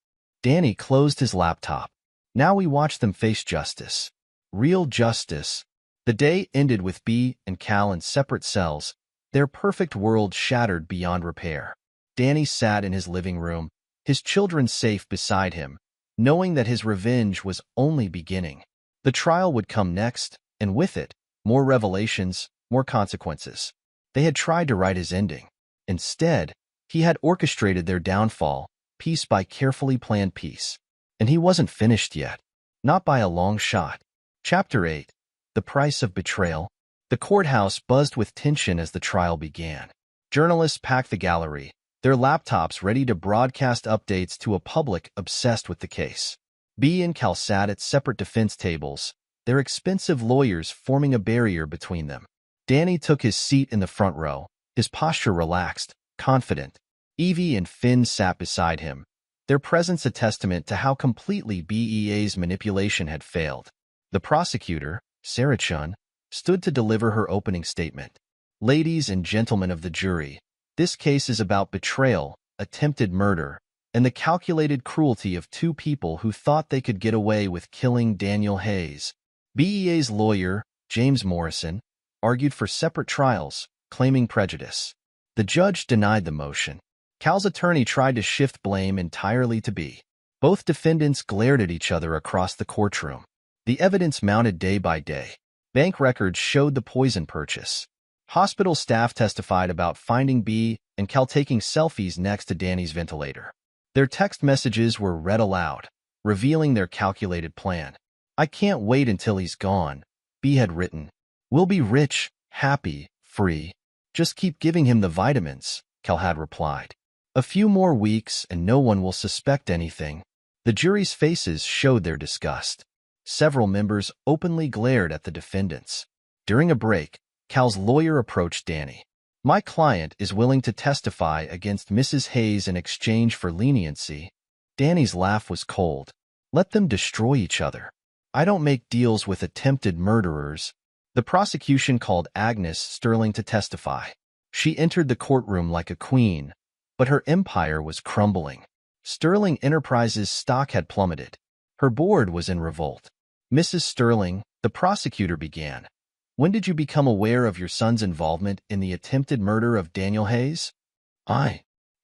Danny closed his laptop. Now we watch them face justice. Real justice. The day ended with B and Cal in separate cells, their perfect world shattered beyond repair. Danny sat in his living room, his children safe beside him, knowing that his revenge was only beginning. The trial would come next, and with it, more revelations, more consequences. They had tried to write his ending. Instead, he had orchestrated their downfall, piece by carefully planned piece. And he wasn't finished yet. Not by a long shot. Chapter 8. The Price of Betrayal. The courthouse buzzed with tension as the trial began. Journalists packed the gallery, their laptops ready to broadcast updates to a public obsessed with the case. B and Cal sat at separate defense tables, their expensive lawyers forming a barrier between them. Danny took his seat in the front row, his posture relaxed, confident. Evie and Finn sat beside him, their presence a testament to how completely BEA's manipulation had failed. The prosecutor, Sarah Chun, stood to deliver her opening statement. Ladies and gentlemen of the jury, this case is about betrayal, attempted murder, and the calculated cruelty of two people who thought they could get away with killing Daniel Hayes. BEA's lawyer, James Morrison, argued for separate trials, claiming prejudice. The judge denied the motion. Cal's attorney tried to shift blame entirely to B. Both defendants glared at each other across the courtroom. The evidence mounted day by day. Bank records showed the poison purchase. Hospital staff testified about finding B and Cal taking selfies next to Danny's ventilator. Their text messages were read aloud, revealing their calculated plan. I can't wait until he's gone, B had written. We'll be rich, happy, free. Just keep giving him the vitamins, Cal had replied. A few more weeks and no one will suspect anything. The jury's faces showed their disgust. Several members openly glared at the defendants. During a break, Cal's lawyer approached Danny. My client is willing to testify against Mrs. Hayes in exchange for leniency. Danny's laugh was cold. Let them destroy each other. I don't make deals with attempted murderers. The prosecution called Agnes Sterling to testify. She entered the courtroom like a queen, but her empire was crumbling. Sterling Enterprises' stock had plummeted. Her board was in revolt. Mrs. Sterling, the prosecutor began. When did you become aware of your son's involvement in the attempted murder of Daniel Hayes?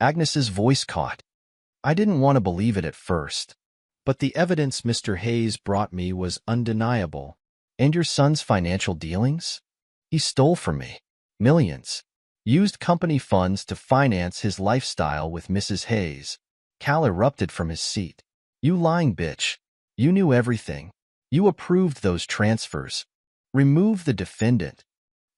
Agnes's voice caught. I didn't want to believe it at first. But the evidence Mr. Hayes brought me was undeniable. And your son's financial dealings? He stole from me. Millions. Used company funds to finance his lifestyle with Mrs. Hayes. Cal erupted from his seat. You lying bitch. You knew everything. You approved those transfers. Remove the defendant.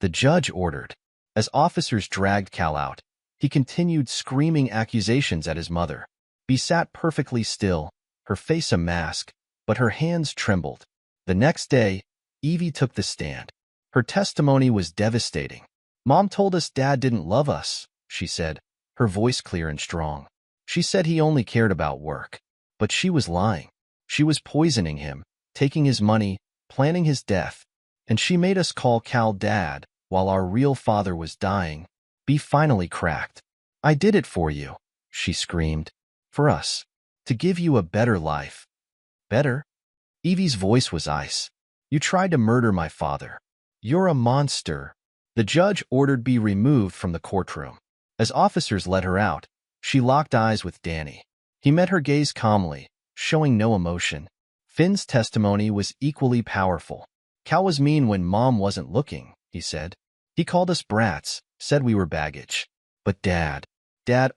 The judge ordered. As officers dragged Cal out, he continued screaming accusations at his mother. She sat perfectly still, her face a mask, but her hands trembled. The next day, Evie took the stand. Her testimony was devastating. Mom told us Dad didn't love us, she said, her voice clear and strong. She said he only cared about work. But she was lying. She was poisoning him, taking his money, planning his death. And she made us call Cal Dad while our real father was dying. B finally cracked. I did it for you, she screamed. For us. To give you a better life. Better? Evie's voice was ice. You tried to murder my father. You're a monster. The judge ordered B removed from the courtroom. As officers let her out, she locked eyes with Danny. He met her gaze calmly, showing no emotion. Finn's testimony was equally powerful. Cal was mean when Mom wasn't looking, he said. He called us brats, said we were baggage. But Dad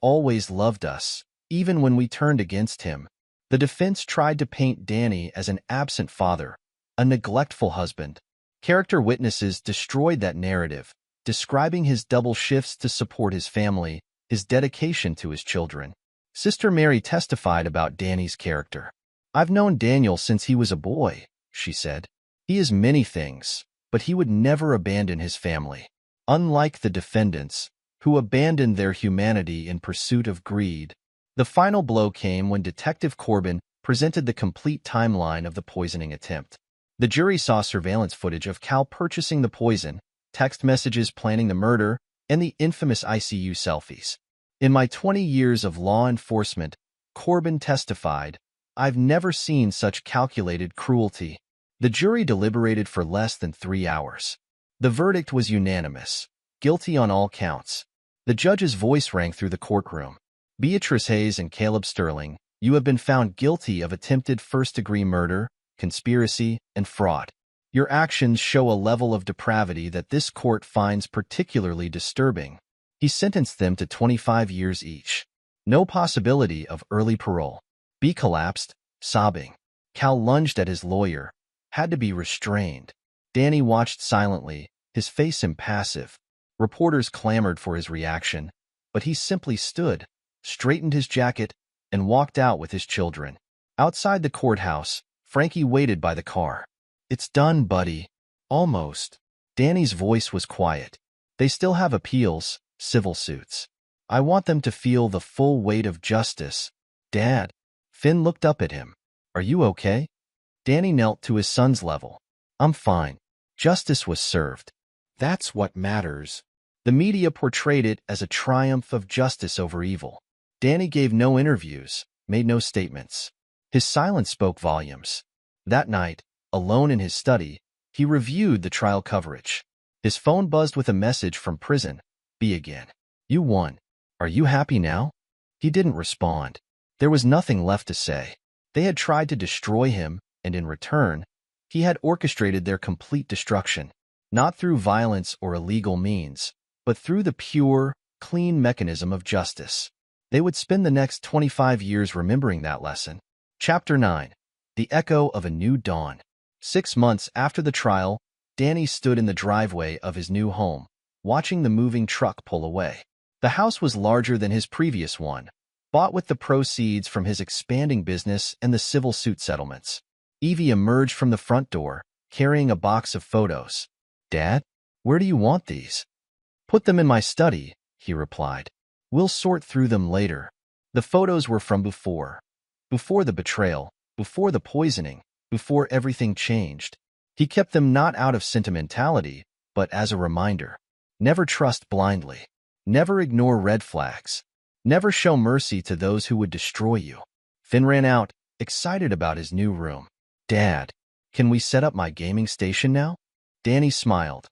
always loved us, even when we turned against him. The defense tried to paint Danny as an absent father, a neglectful husband. Character witnesses destroyed that narrative, describing his double shifts to support his family, his dedication to his children. Sister Mary testified about Danny's character. I've known Daniel since he was a boy, she said. He is many things, but he would never abandon his family. Unlike the defendants, who abandoned their humanity in pursuit of greed. The final blow came when Detective Corbin presented the complete timeline of the poisoning attempt. The jury saw surveillance footage of Cal purchasing the poison, text messages planning the murder, and the infamous ICU selfies. In my 20 years of law enforcement, Corbin testified, I've never seen such calculated cruelty. The jury deliberated for less than 3 hours. The verdict was unanimous, guilty on all counts. The judge's voice rang through the courtroom. Beatrice Hayes and Caleb Sterling, you have been found guilty of attempted first-degree murder, conspiracy, and fraud. Your actions show a level of depravity that this court finds particularly disturbing. He sentenced them to 25 years each. No possibility of early parole. B collapsed, sobbing. Cal lunged at his lawyer, had to be restrained. Danny watched silently, his face impassive. Reporters clamored for his reaction, but he simply stood, straightened his jacket, and walked out with his children. Outside the courthouse, Frankie waited by the car. It's done, buddy. Almost. Danny's voice was quiet. They still have appeals, civil suits. I want them to feel the full weight of justice. Dad. Finn looked up at him. Are you okay? Danny knelt to his son's level. I'm fine. Justice was served. That's what matters. The media portrayed it as a triumph of justice over evil. Danny gave no interviews, made no statements. His silence spoke volumes. That night, alone in his study, he reviewed the trial coverage. His phone buzzed with a message from prison. B again. You won. Are you happy now? He didn't respond. There was nothing left to say. They had tried to destroy him, and in return, he had orchestrated their complete destruction, not through violence or illegal means, but through the pure, clean mechanism of justice. They would spend the next 25 years remembering that lesson. Chapter 9. The Echo of a New Dawn. 6 months after the trial, Danny stood in the driveway of his new home, watching the moving truck pull away. The house was larger than his previous one, bought with the proceeds from his expanding business and the civil suit settlements. Evie emerged from the front door, carrying a box of photos. "Dad, where do you want these?" "Put them in my study," he replied. "We'll sort through them later." The photos were from before. Before the betrayal, before the poisoning, before everything changed. He kept them not out of sentimentality, but as a reminder. Never trust blindly. Never ignore red flags. Never show mercy to those who would destroy you. Finn ran out, excited about his new room. "Dad, can we set up my gaming station now?" Danny smiled.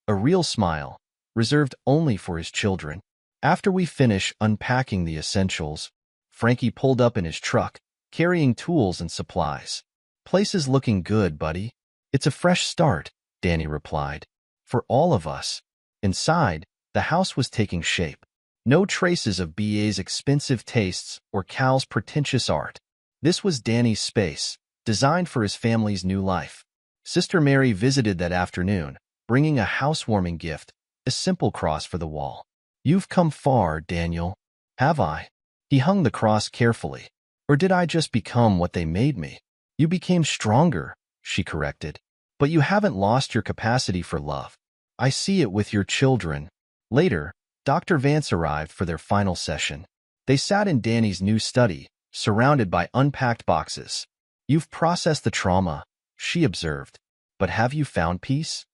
A real smile, reserved only for his children. After we finish unpacking the essentials, Frankie pulled up in his truck, carrying tools and supplies. "Place is looking good, buddy." "It's a fresh start," Danny replied. "For all of us." Inside, the house was taking shape. No traces of BA's expensive tastes or Cal's pretentious art. This was Danny's space, designed for his family's new life. Sister Mary visited that afternoon, bringing a housewarming gift, a simple cross for the wall. "You've come far, Daniel." "Have I?" He hung the cross carefully. "Or did I just become what they made me?" "You became stronger," she corrected. "But you haven't lost your capacity for love. I see it with your children." Later, Dr. Vance arrived for their final session. They sat in Danny's new study, surrounded by unpacked boxes. "You've processed the trauma," she observed. "But have you found peace?"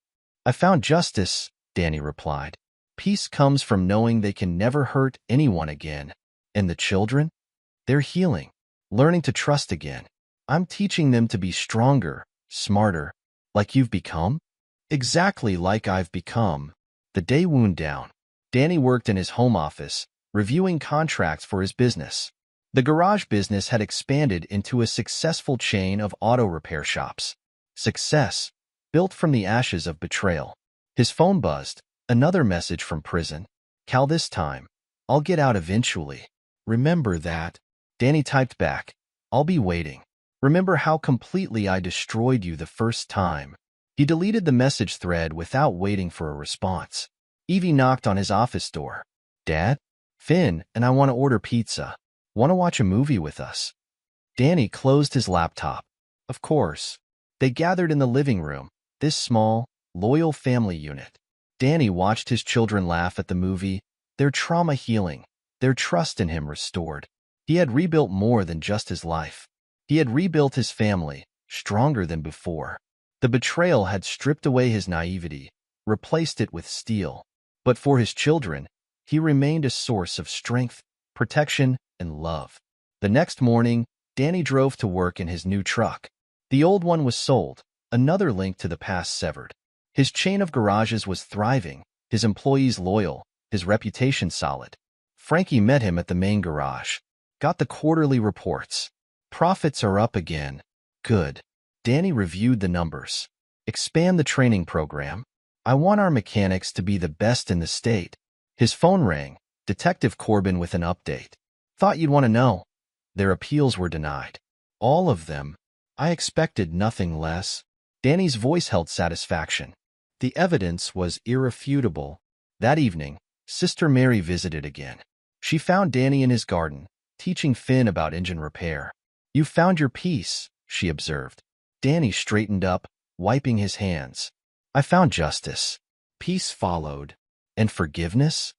"I found justice," Danny replied. "Peace comes from knowing they can never hurt anyone again." "And the children?" "They're healing, learning to trust again. I'm teaching them to be stronger, smarter, like you've become." "Exactly like I've become." The day wound down. Danny worked in his home office, reviewing contracts for his business. The garage business had expanded into a successful chain of auto repair shops. Success, built from the ashes of betrayal. His phone buzzed, another message from prison. "Cal, this time. I'll get out eventually. Remember that." Danny typed back, "I'll be waiting. Remember how completely I destroyed you the first time." He deleted the message thread without waiting for a response. Evie knocked on his office door. "Dad? Finn and I want to order pizza. Want to watch a movie with us?" Danny closed his laptop. Of course. They gathered in the living room, this small, loyal family unit. Danny watched his children laugh at the movie, their trauma healing, their trust in him restored. He had rebuilt more than just his life. He had rebuilt his family, stronger than before. The betrayal had stripped away his naivety, replaced it with steel. But for his children, he remained a source of strength, protection, and love. The next morning, Danny drove to work in his new truck. The old one was sold, another link to the past severed. His chain of garages was thriving, his employees loyal, his reputation solid. Frankie met him at the main garage. Got the quarterly reports. Profits are up again. Good. Danny reviewed the numbers. Expand the training program. I want our mechanics to be the best in the state. His phone rang, Detective Corbin with an update. Thought you'd want to know. Their appeals were denied. All of them. I expected nothing less. Danny's voice held satisfaction. The evidence was irrefutable. That evening, Sister Mary visited again. She found Danny in his garden, teaching Finn about engine repair. "You found your peace," she observed. Danny straightened up, wiping his hands. "I found justice." Peace followed. "And forgiveness?"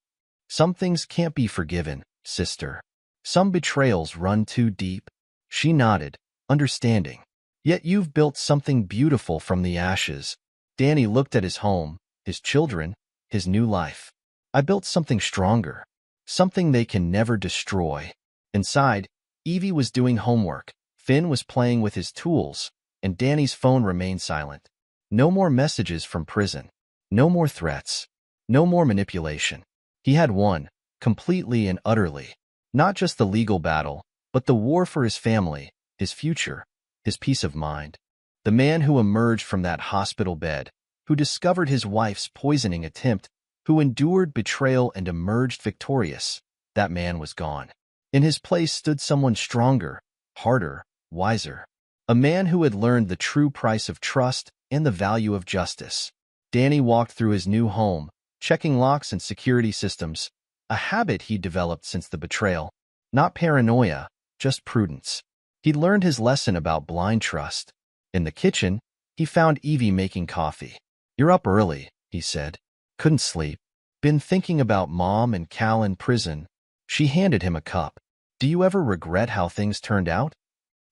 "Some things can't be forgiven, sister. Some betrayals run too deep." She nodded, understanding. "Yet you've built something beautiful from the ashes." Danny looked at his home, his children, his new life. "I built something stronger. Something they can never destroy." Inside, Evie was doing homework, Finn was playing with his tools, and Danny's phone remained silent. No more messages from prison. No more threats. No more manipulation. He had won, completely and utterly. Not just the legal battle, but the war for his family, his future, his peace of mind. The man who emerged from that hospital bed, who discovered his wife's poisoning attempt, who endured betrayal and emerged victorious, that man was gone. In his place stood someone stronger, harder, wiser. A man who had learned the true price of trust and the value of justice. Danny walked through his new home, checking locks and security systems, a habit he'd developed since the betrayal. Not paranoia, just prudence. He'd learned his lesson about blind trust. In the kitchen, he found Evie making coffee. "You're up early," he said. "Couldn't sleep. Been thinking about Mom and Cal in prison." She handed him a cup. "Do you ever regret how things turned out?"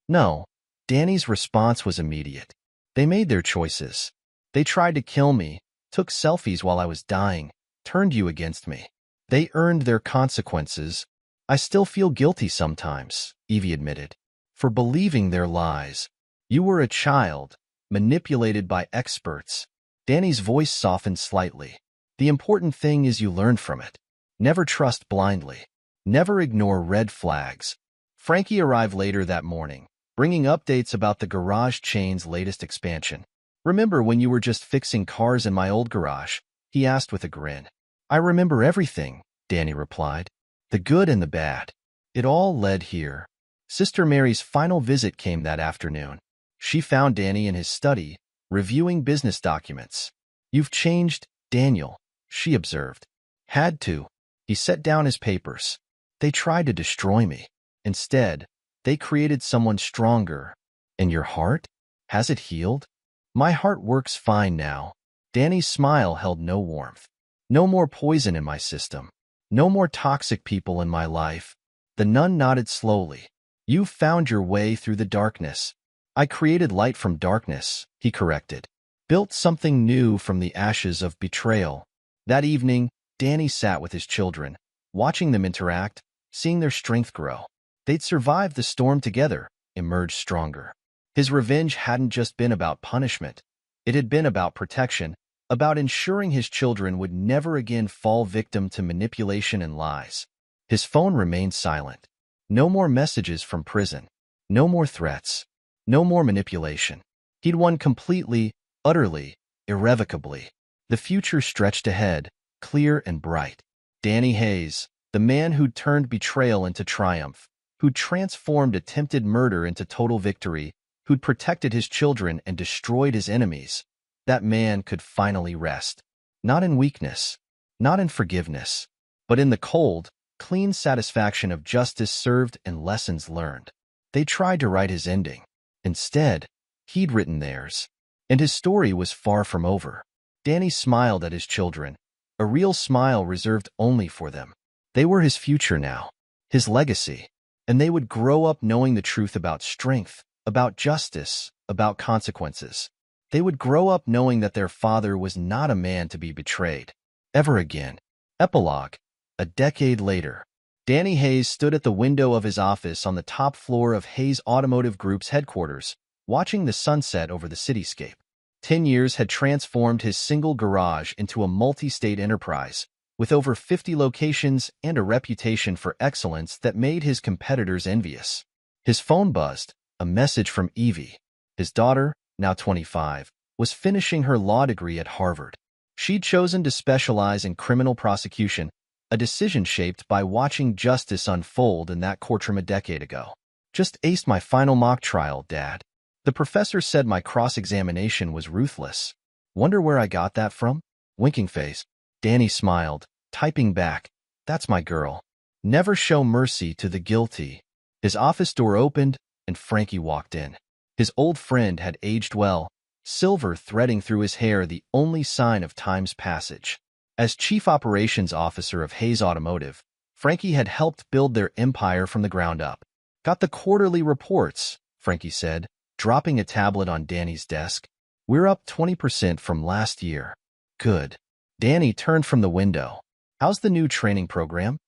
"No." Danny's response was immediate. "They made their choices. They tried to kill me, took selfies while I was dying, turned you against me. They earned their consequences. I still feel guilty sometimes," Evie admitted, "for believing their lies. You were a child, manipulated by experts." Danny's voice softened slightly. "The important thing is you learn from it. Never trust blindly. Never ignore red flags." Frankie arrived later that morning, bringing updates about the garage chain's latest expansion. "Remember when you were just fixing cars in my old garage?" he asked with a grin. "I remember everything," Danny replied. "The good and the bad. It all led here." Sister Mary's final visit came that afternoon. She found Danny in his study, reviewing business documents. "You've changed, Daniel," she observed. "Had to." He set down his papers. "They tried to destroy me. Instead, they created someone stronger." "And your heart? Has it healed?" "My heart works fine now." Danny's smile held no warmth. "No more poison in my system. No more toxic people in my life." The nun nodded slowly. "You've found your way through the darkness." "I created light from darkness," he corrected. "Built something new from the ashes of betrayal." That evening, Danny sat with his children, watching them interact, seeing their strength grow. They'd survived the storm together, emerged stronger. His revenge hadn't just been about punishment. It had been about protection, about ensuring his children would never again fall victim to manipulation and lies. His phone remained silent. No more messages from prison. No more threats. No more manipulation. He'd won completely, utterly, irrevocably. The future stretched ahead, clear and bright. Danny Hayes, the man who'd turned betrayal into triumph, who'd transformed attempted murder into total victory, who'd protected his children and destroyed his enemies, that man could finally rest. Not in weakness, not in forgiveness, but in the cold, clean satisfaction of justice served and lessons learned. They tried to write his ending. Instead, he'd written theirs. And his story was far from over. Danny smiled at his children, a real smile reserved only for them. They were his future now, his legacy, and they would grow up knowing the truth about strength, about justice, about consequences. They would grow up knowing that their father was not a man to be betrayed. Ever again. Epilogue. A decade later. Danny Hayes stood at the window of his office on the top floor of Hayes Automotive Group's headquarters, watching the sunset over the cityscape. 10 years had transformed his single garage into a multi-state enterprise, with over 50 locations and a reputation for excellence that made his competitors envious. His phone buzzed, a message from Evie. His daughter, now 25, was finishing her law degree at Harvard. She'd chosen to specialize in criminal prosecution, a decision shaped by watching justice unfold in that courtroom a decade ago. "Just aced my final mock trial, Dad. The professor said my cross-examination was ruthless. Wonder where I got that from?" Winking face. Danny smiled, typing back, "That's my girl. Never show mercy to the guilty." His office door opened, and Frankie walked in. His old friend had aged well, silver threading through his hair, the only sign of time's passage. As chief operations officer of Hayes Automotive, Frankie had helped build their empire from the ground up. "Got the quarterly reports," Frankie said, dropping a tablet on Danny's desk. "We're up 20% from last year." "Good." Danny turned from the window. "How's the new training program?"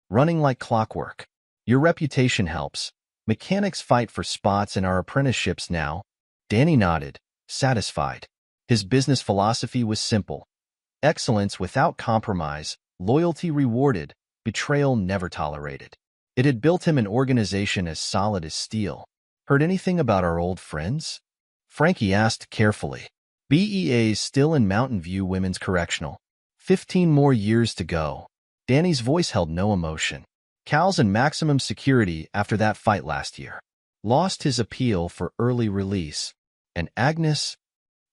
"Running like clockwork. Your reputation helps. Mechanics fight for spots in our apprenticeships now." Danny nodded, satisfied. His business philosophy was simple. Excellence without compromise, loyalty rewarded, betrayal never tolerated. It had built him an organization as solid as steel. "Heard anything about our old friends?" Frankie asked carefully. "BEA's still in Mountain View Women's Correctional. 15 more years to go." Danny's voice held no emotion. "Cal's in maximum security after that fight last year." lost his appeal for early release, and Agnes,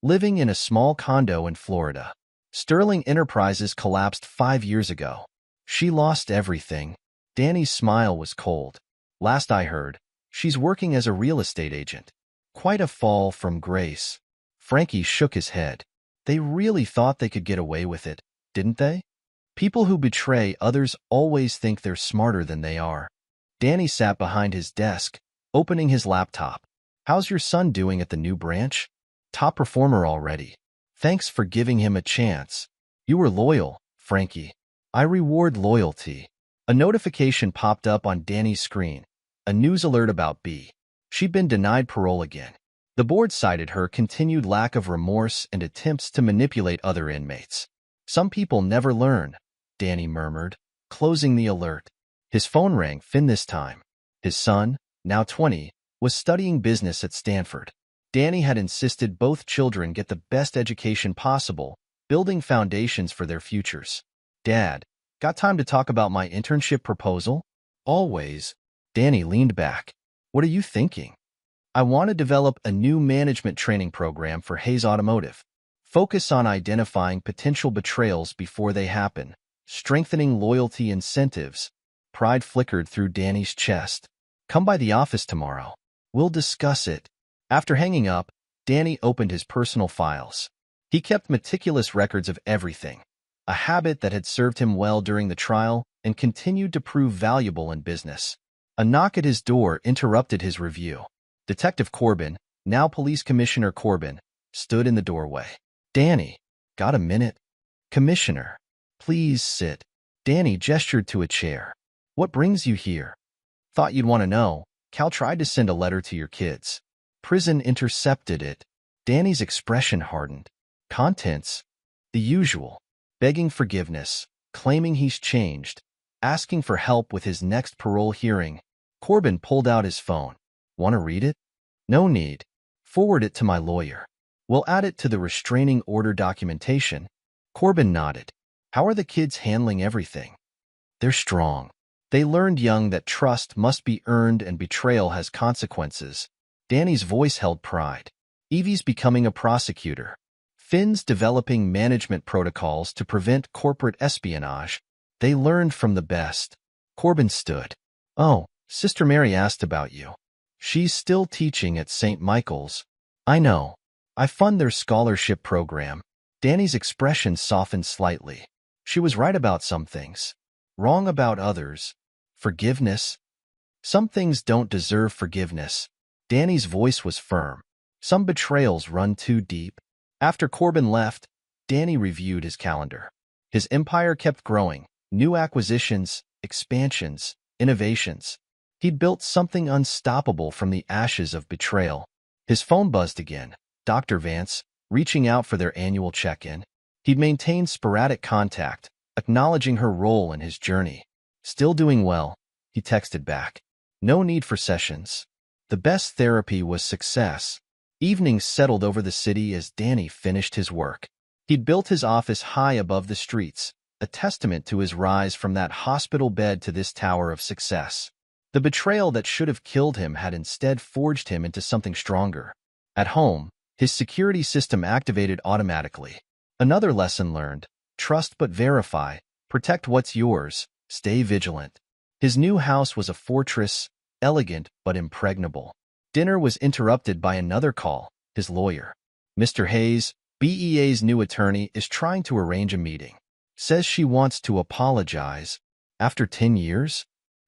living in a small condo in Florida. Sterling Enterprises collapsed 5 years ago. She lost everything. Danny's smile was cold. Last I heard, she's working as a real estate agent. Quite a fall from grace. Frankie shook his head. They really thought they could get away with it, didn't they? People who betray others always think they're smarter than they are. Danny sat behind his desk, opening his laptop. How's your son doing at the new branch? Top performer already. Thanks for giving him a chance. You were loyal, Frankie. I reward loyalty. A notification popped up on Danny's screen. A news alert about B. She'd been denied parole again. The board cited her continued lack of remorse and attempts to manipulate other inmates. Some people never learn, Danny murmured, closing the alert. His phone rang this time. His son, now 20, was studying business at Stanford. Danny had insisted both children get the best education possible, building foundations for their futures. Dad, got time to talk about my internship proposal? Always. Danny leaned back. What are you thinking? I want to develop a new management training program for Hayes Automotive. Focus on identifying potential betrayals before they happen, strengthening loyalty incentives. Pride flickered through Danny's chest. Come by the office tomorrow. We'll discuss it. After hanging up, Danny opened his personal files. He kept meticulous records of everything, a habit that had served him well during the trial and continued to prove valuable in business. A knock at his door interrupted his review. Detective Corbin, now Police Commissioner Corbin, stood in the doorway. Danny, got a minute? Commissioner, please sit. Danny gestured to a chair. What brings you here? Thought you'd want to know. Cal tried to send a letter to your kids. Prison intercepted it. Danny's expression hardened. Contents? The usual. Begging forgiveness, claiming he's changed, asking for help with his next parole hearing. Corbin pulled out his phone. Want to read it? No need. Forward it to my lawyer. We'll add it to the restraining order documentation. Corbin nodded. How are the kids handling everything? They're strong. They learned young that trust must be earned and betrayal has consequences. Danny's voice held pride. Evie's becoming a prosecutor. Finn's developing management protocols to prevent corporate espionage. They learned from the best. Corbin stood. Oh, Sister Mary asked about you. She's still teaching at St. Michael's. I know. I fund their scholarship program. Danny's expression softened slightly. She was right about some things. Wrong about others. Forgiveness? Some things don't deserve forgiveness. Danny's voice was firm. Some betrayals run too deep. After Corbin left, Danny reviewed his calendar. His empire kept growing. New acquisitions, expansions, innovations. He'd built something unstoppable from the ashes of betrayal. His phone buzzed again. Dr. Vance, reaching out for their annual check-in. He'd maintained sporadic contact, acknowledging her role in his journey. Still doing well, he texted back. No need for sessions. The best therapy was success. Evenings settled over the city as Danny finished his work. He'd built his office high above the streets, a testament to his rise from that hospital bed to this tower of success. The betrayal that should have killed him had instead forged him into something stronger. At home, his security system activated automatically. Another lesson learned: trust but verify, protect what's yours, stay vigilant. His new house was a fortress, elegant but impregnable. Dinner was interrupted by another call, his lawyer. Mr. Hayes, BEA's new attorney, is trying to arrange a meeting. Says she wants to apologize. After 10 years?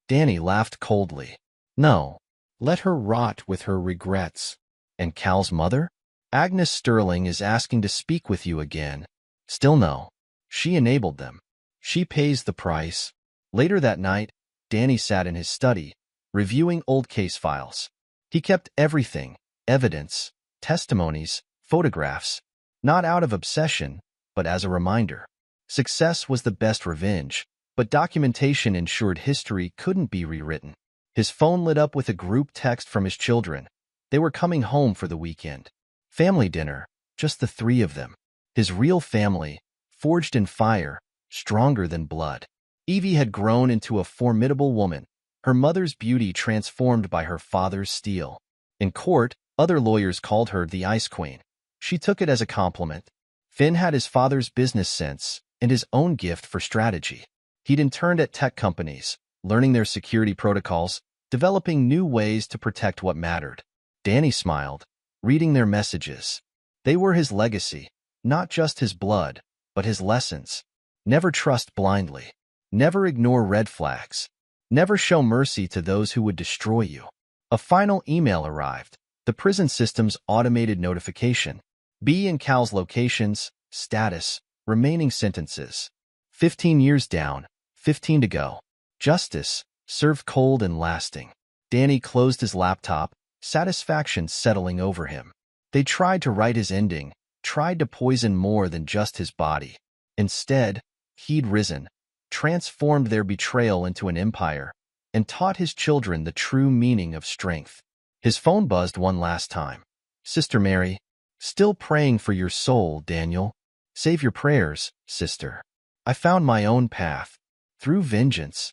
Danny laughed coldly. No, let her rot with her regrets. And Cal's mother? Agnes Sterling is asking to speak with you again. Still no. She enabled them. She pays the price. Later that night, Danny sat in his study, reviewing old case files. He kept everything: evidence, testimonies, photographs, not out of obsession, but as a reminder. Success was the best revenge, but documentation ensured history couldn't be rewritten. His phone lit up with a group text from his children. They were coming home for the weekend. Family dinner, just the three of them. His real family, forged in fire, stronger than blood. Evie had grown into a formidable woman, her mother's beauty transformed by her father's steel. In court, other lawyers called her the Ice Queen. She took it as a compliment. Finn had his father's business sense and his own gift for strategy. He'd interned at tech companies, learning their security protocols, developing new ways to protect what mattered. Danny smiled, reading their messages. They were his legacy, not just his blood, but his lessons. Never trust blindly. Never ignore red flags. Never show mercy to those who would destroy you. A final email arrived. The prison system's automated notification. B and Cal's locations, status, remaining sentences. 15 years down, 15 to go. Justice, served cold and lasting. Danny closed his laptop, satisfaction settling over him. They tried to write his ending, tried to poison more than just his body. Instead, he'd risen, transformed their betrayal into an empire, and taught his children the true meaning of strength. His phone buzzed one last time. Sister Mary, still praying for your soul, Daniel. Save your prayers, sister. I found my own path, through vengeance,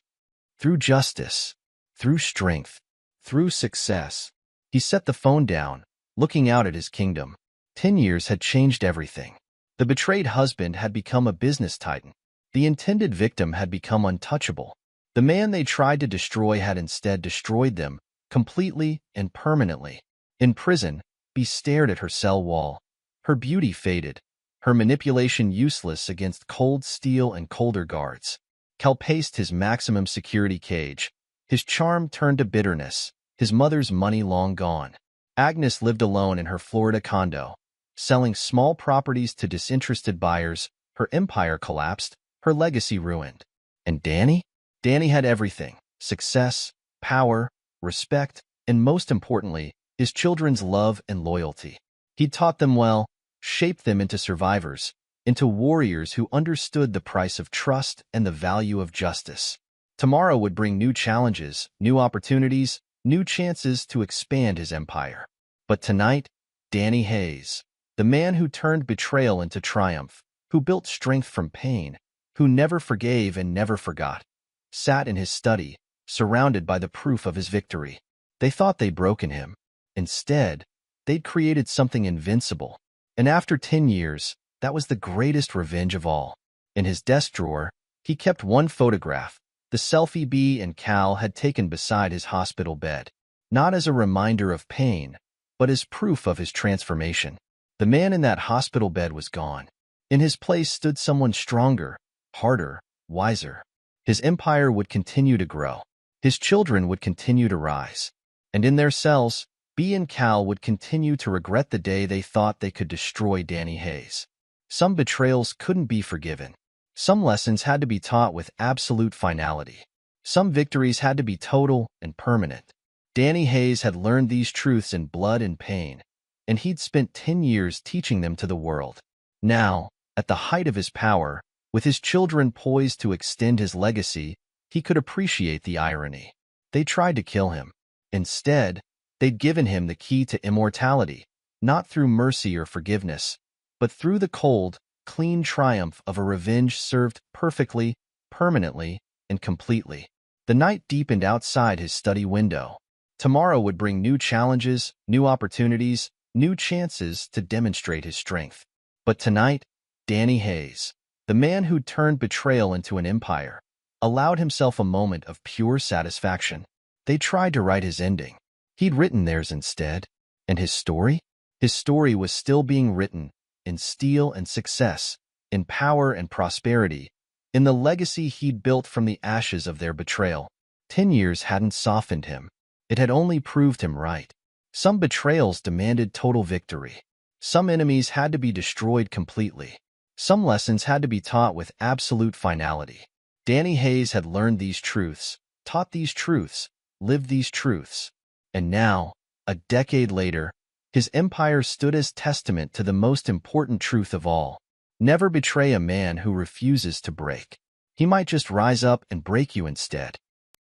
through justice, through strength, through success. He set the phone down, looking out at his kingdom. 10 years had changed everything. The betrayed husband had become a business titan. The intended victim had become untouchable. The man they tried to destroy had instead destroyed them, completely and permanently. In prison, Bea stared at her cell wall. Her beauty faded, her manipulation useless against cold steel and colder guards. Cal paced his maximum security cage. His charm turned to bitterness, his mother's money long gone. Agnes lived alone in her Florida condo, selling small properties to disinterested buyers. Her empire collapsed, her legacy ruined. And Danny? Danny had everything: success, power, respect, and most importantly, his children's love and loyalty. He'd taught them well, shaped them into survivors, into warriors who understood the price of trust and the value of justice. Tomorrow would bring new challenges, new opportunities, new chances to expand his empire. But tonight, Danny Hayes, the man who turned betrayal into triumph, who built strength from pain, who never forgave and never forgot, sat in his study, surrounded by the proof of his victory. They thought they'd broken him. Instead, they'd created something invincible. And after 10 years, that was the greatest revenge of all. In his desk drawer, he kept one photograph, the selfie Bea and Cal had taken beside his hospital bed. Not as a reminder of pain, but as proof of his transformation. The man in that hospital bed was gone. In his place stood someone stronger, harder, wiser. His empire would continue to grow. His children would continue to rise. And in their cells, Bea and Cal would continue to regret the day they thought they could destroy Danny Hayes. Some betrayals couldn't be forgiven. Some lessons had to be taught with absolute finality. Some victories had to be total and permanent. Danny Hayes had learned these truths in blood and pain, and he'd spent 10 years teaching them to the world. Now, at the height of his power, with his children poised to extend his legacy, he could appreciate the irony. They tried to kill him. Instead, they'd given him the key to immortality, not through mercy or forgiveness, but through the cold, clean triumph of a revenge served perfectly, permanently, and completely. The night deepened outside his study window. Tomorrow would bring new challenges, new opportunities, new chances to demonstrate his strength. But tonight, Danny Hayes, the man who'd turned betrayal into an empire, allowed himself a moment of pure satisfaction. They tried to write his ending. He'd written theirs instead. And his story? His story was still being written, in steel and success, in power and prosperity, in the legacy he'd built from the ashes of their betrayal. 10 years hadn't softened him. It had only proved him right. Some betrayals demanded total victory. Some enemies had to be destroyed completely. Some lessons had to be taught with absolute finality. Danny Hayes had learned these truths, taught these truths, lived these truths. And now, a decade later, his empire stood as testament to the most important truth of all. Never betray a man who refuses to break. He might just rise up and break you instead.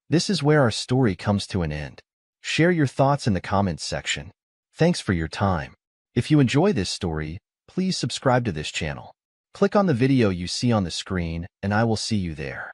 This is where our story comes to an end. Share your thoughts in the comments section. Thanks for your time. If you enjoy this story, please subscribe to this channel. Click on the video you see on the screen, and I will see you there.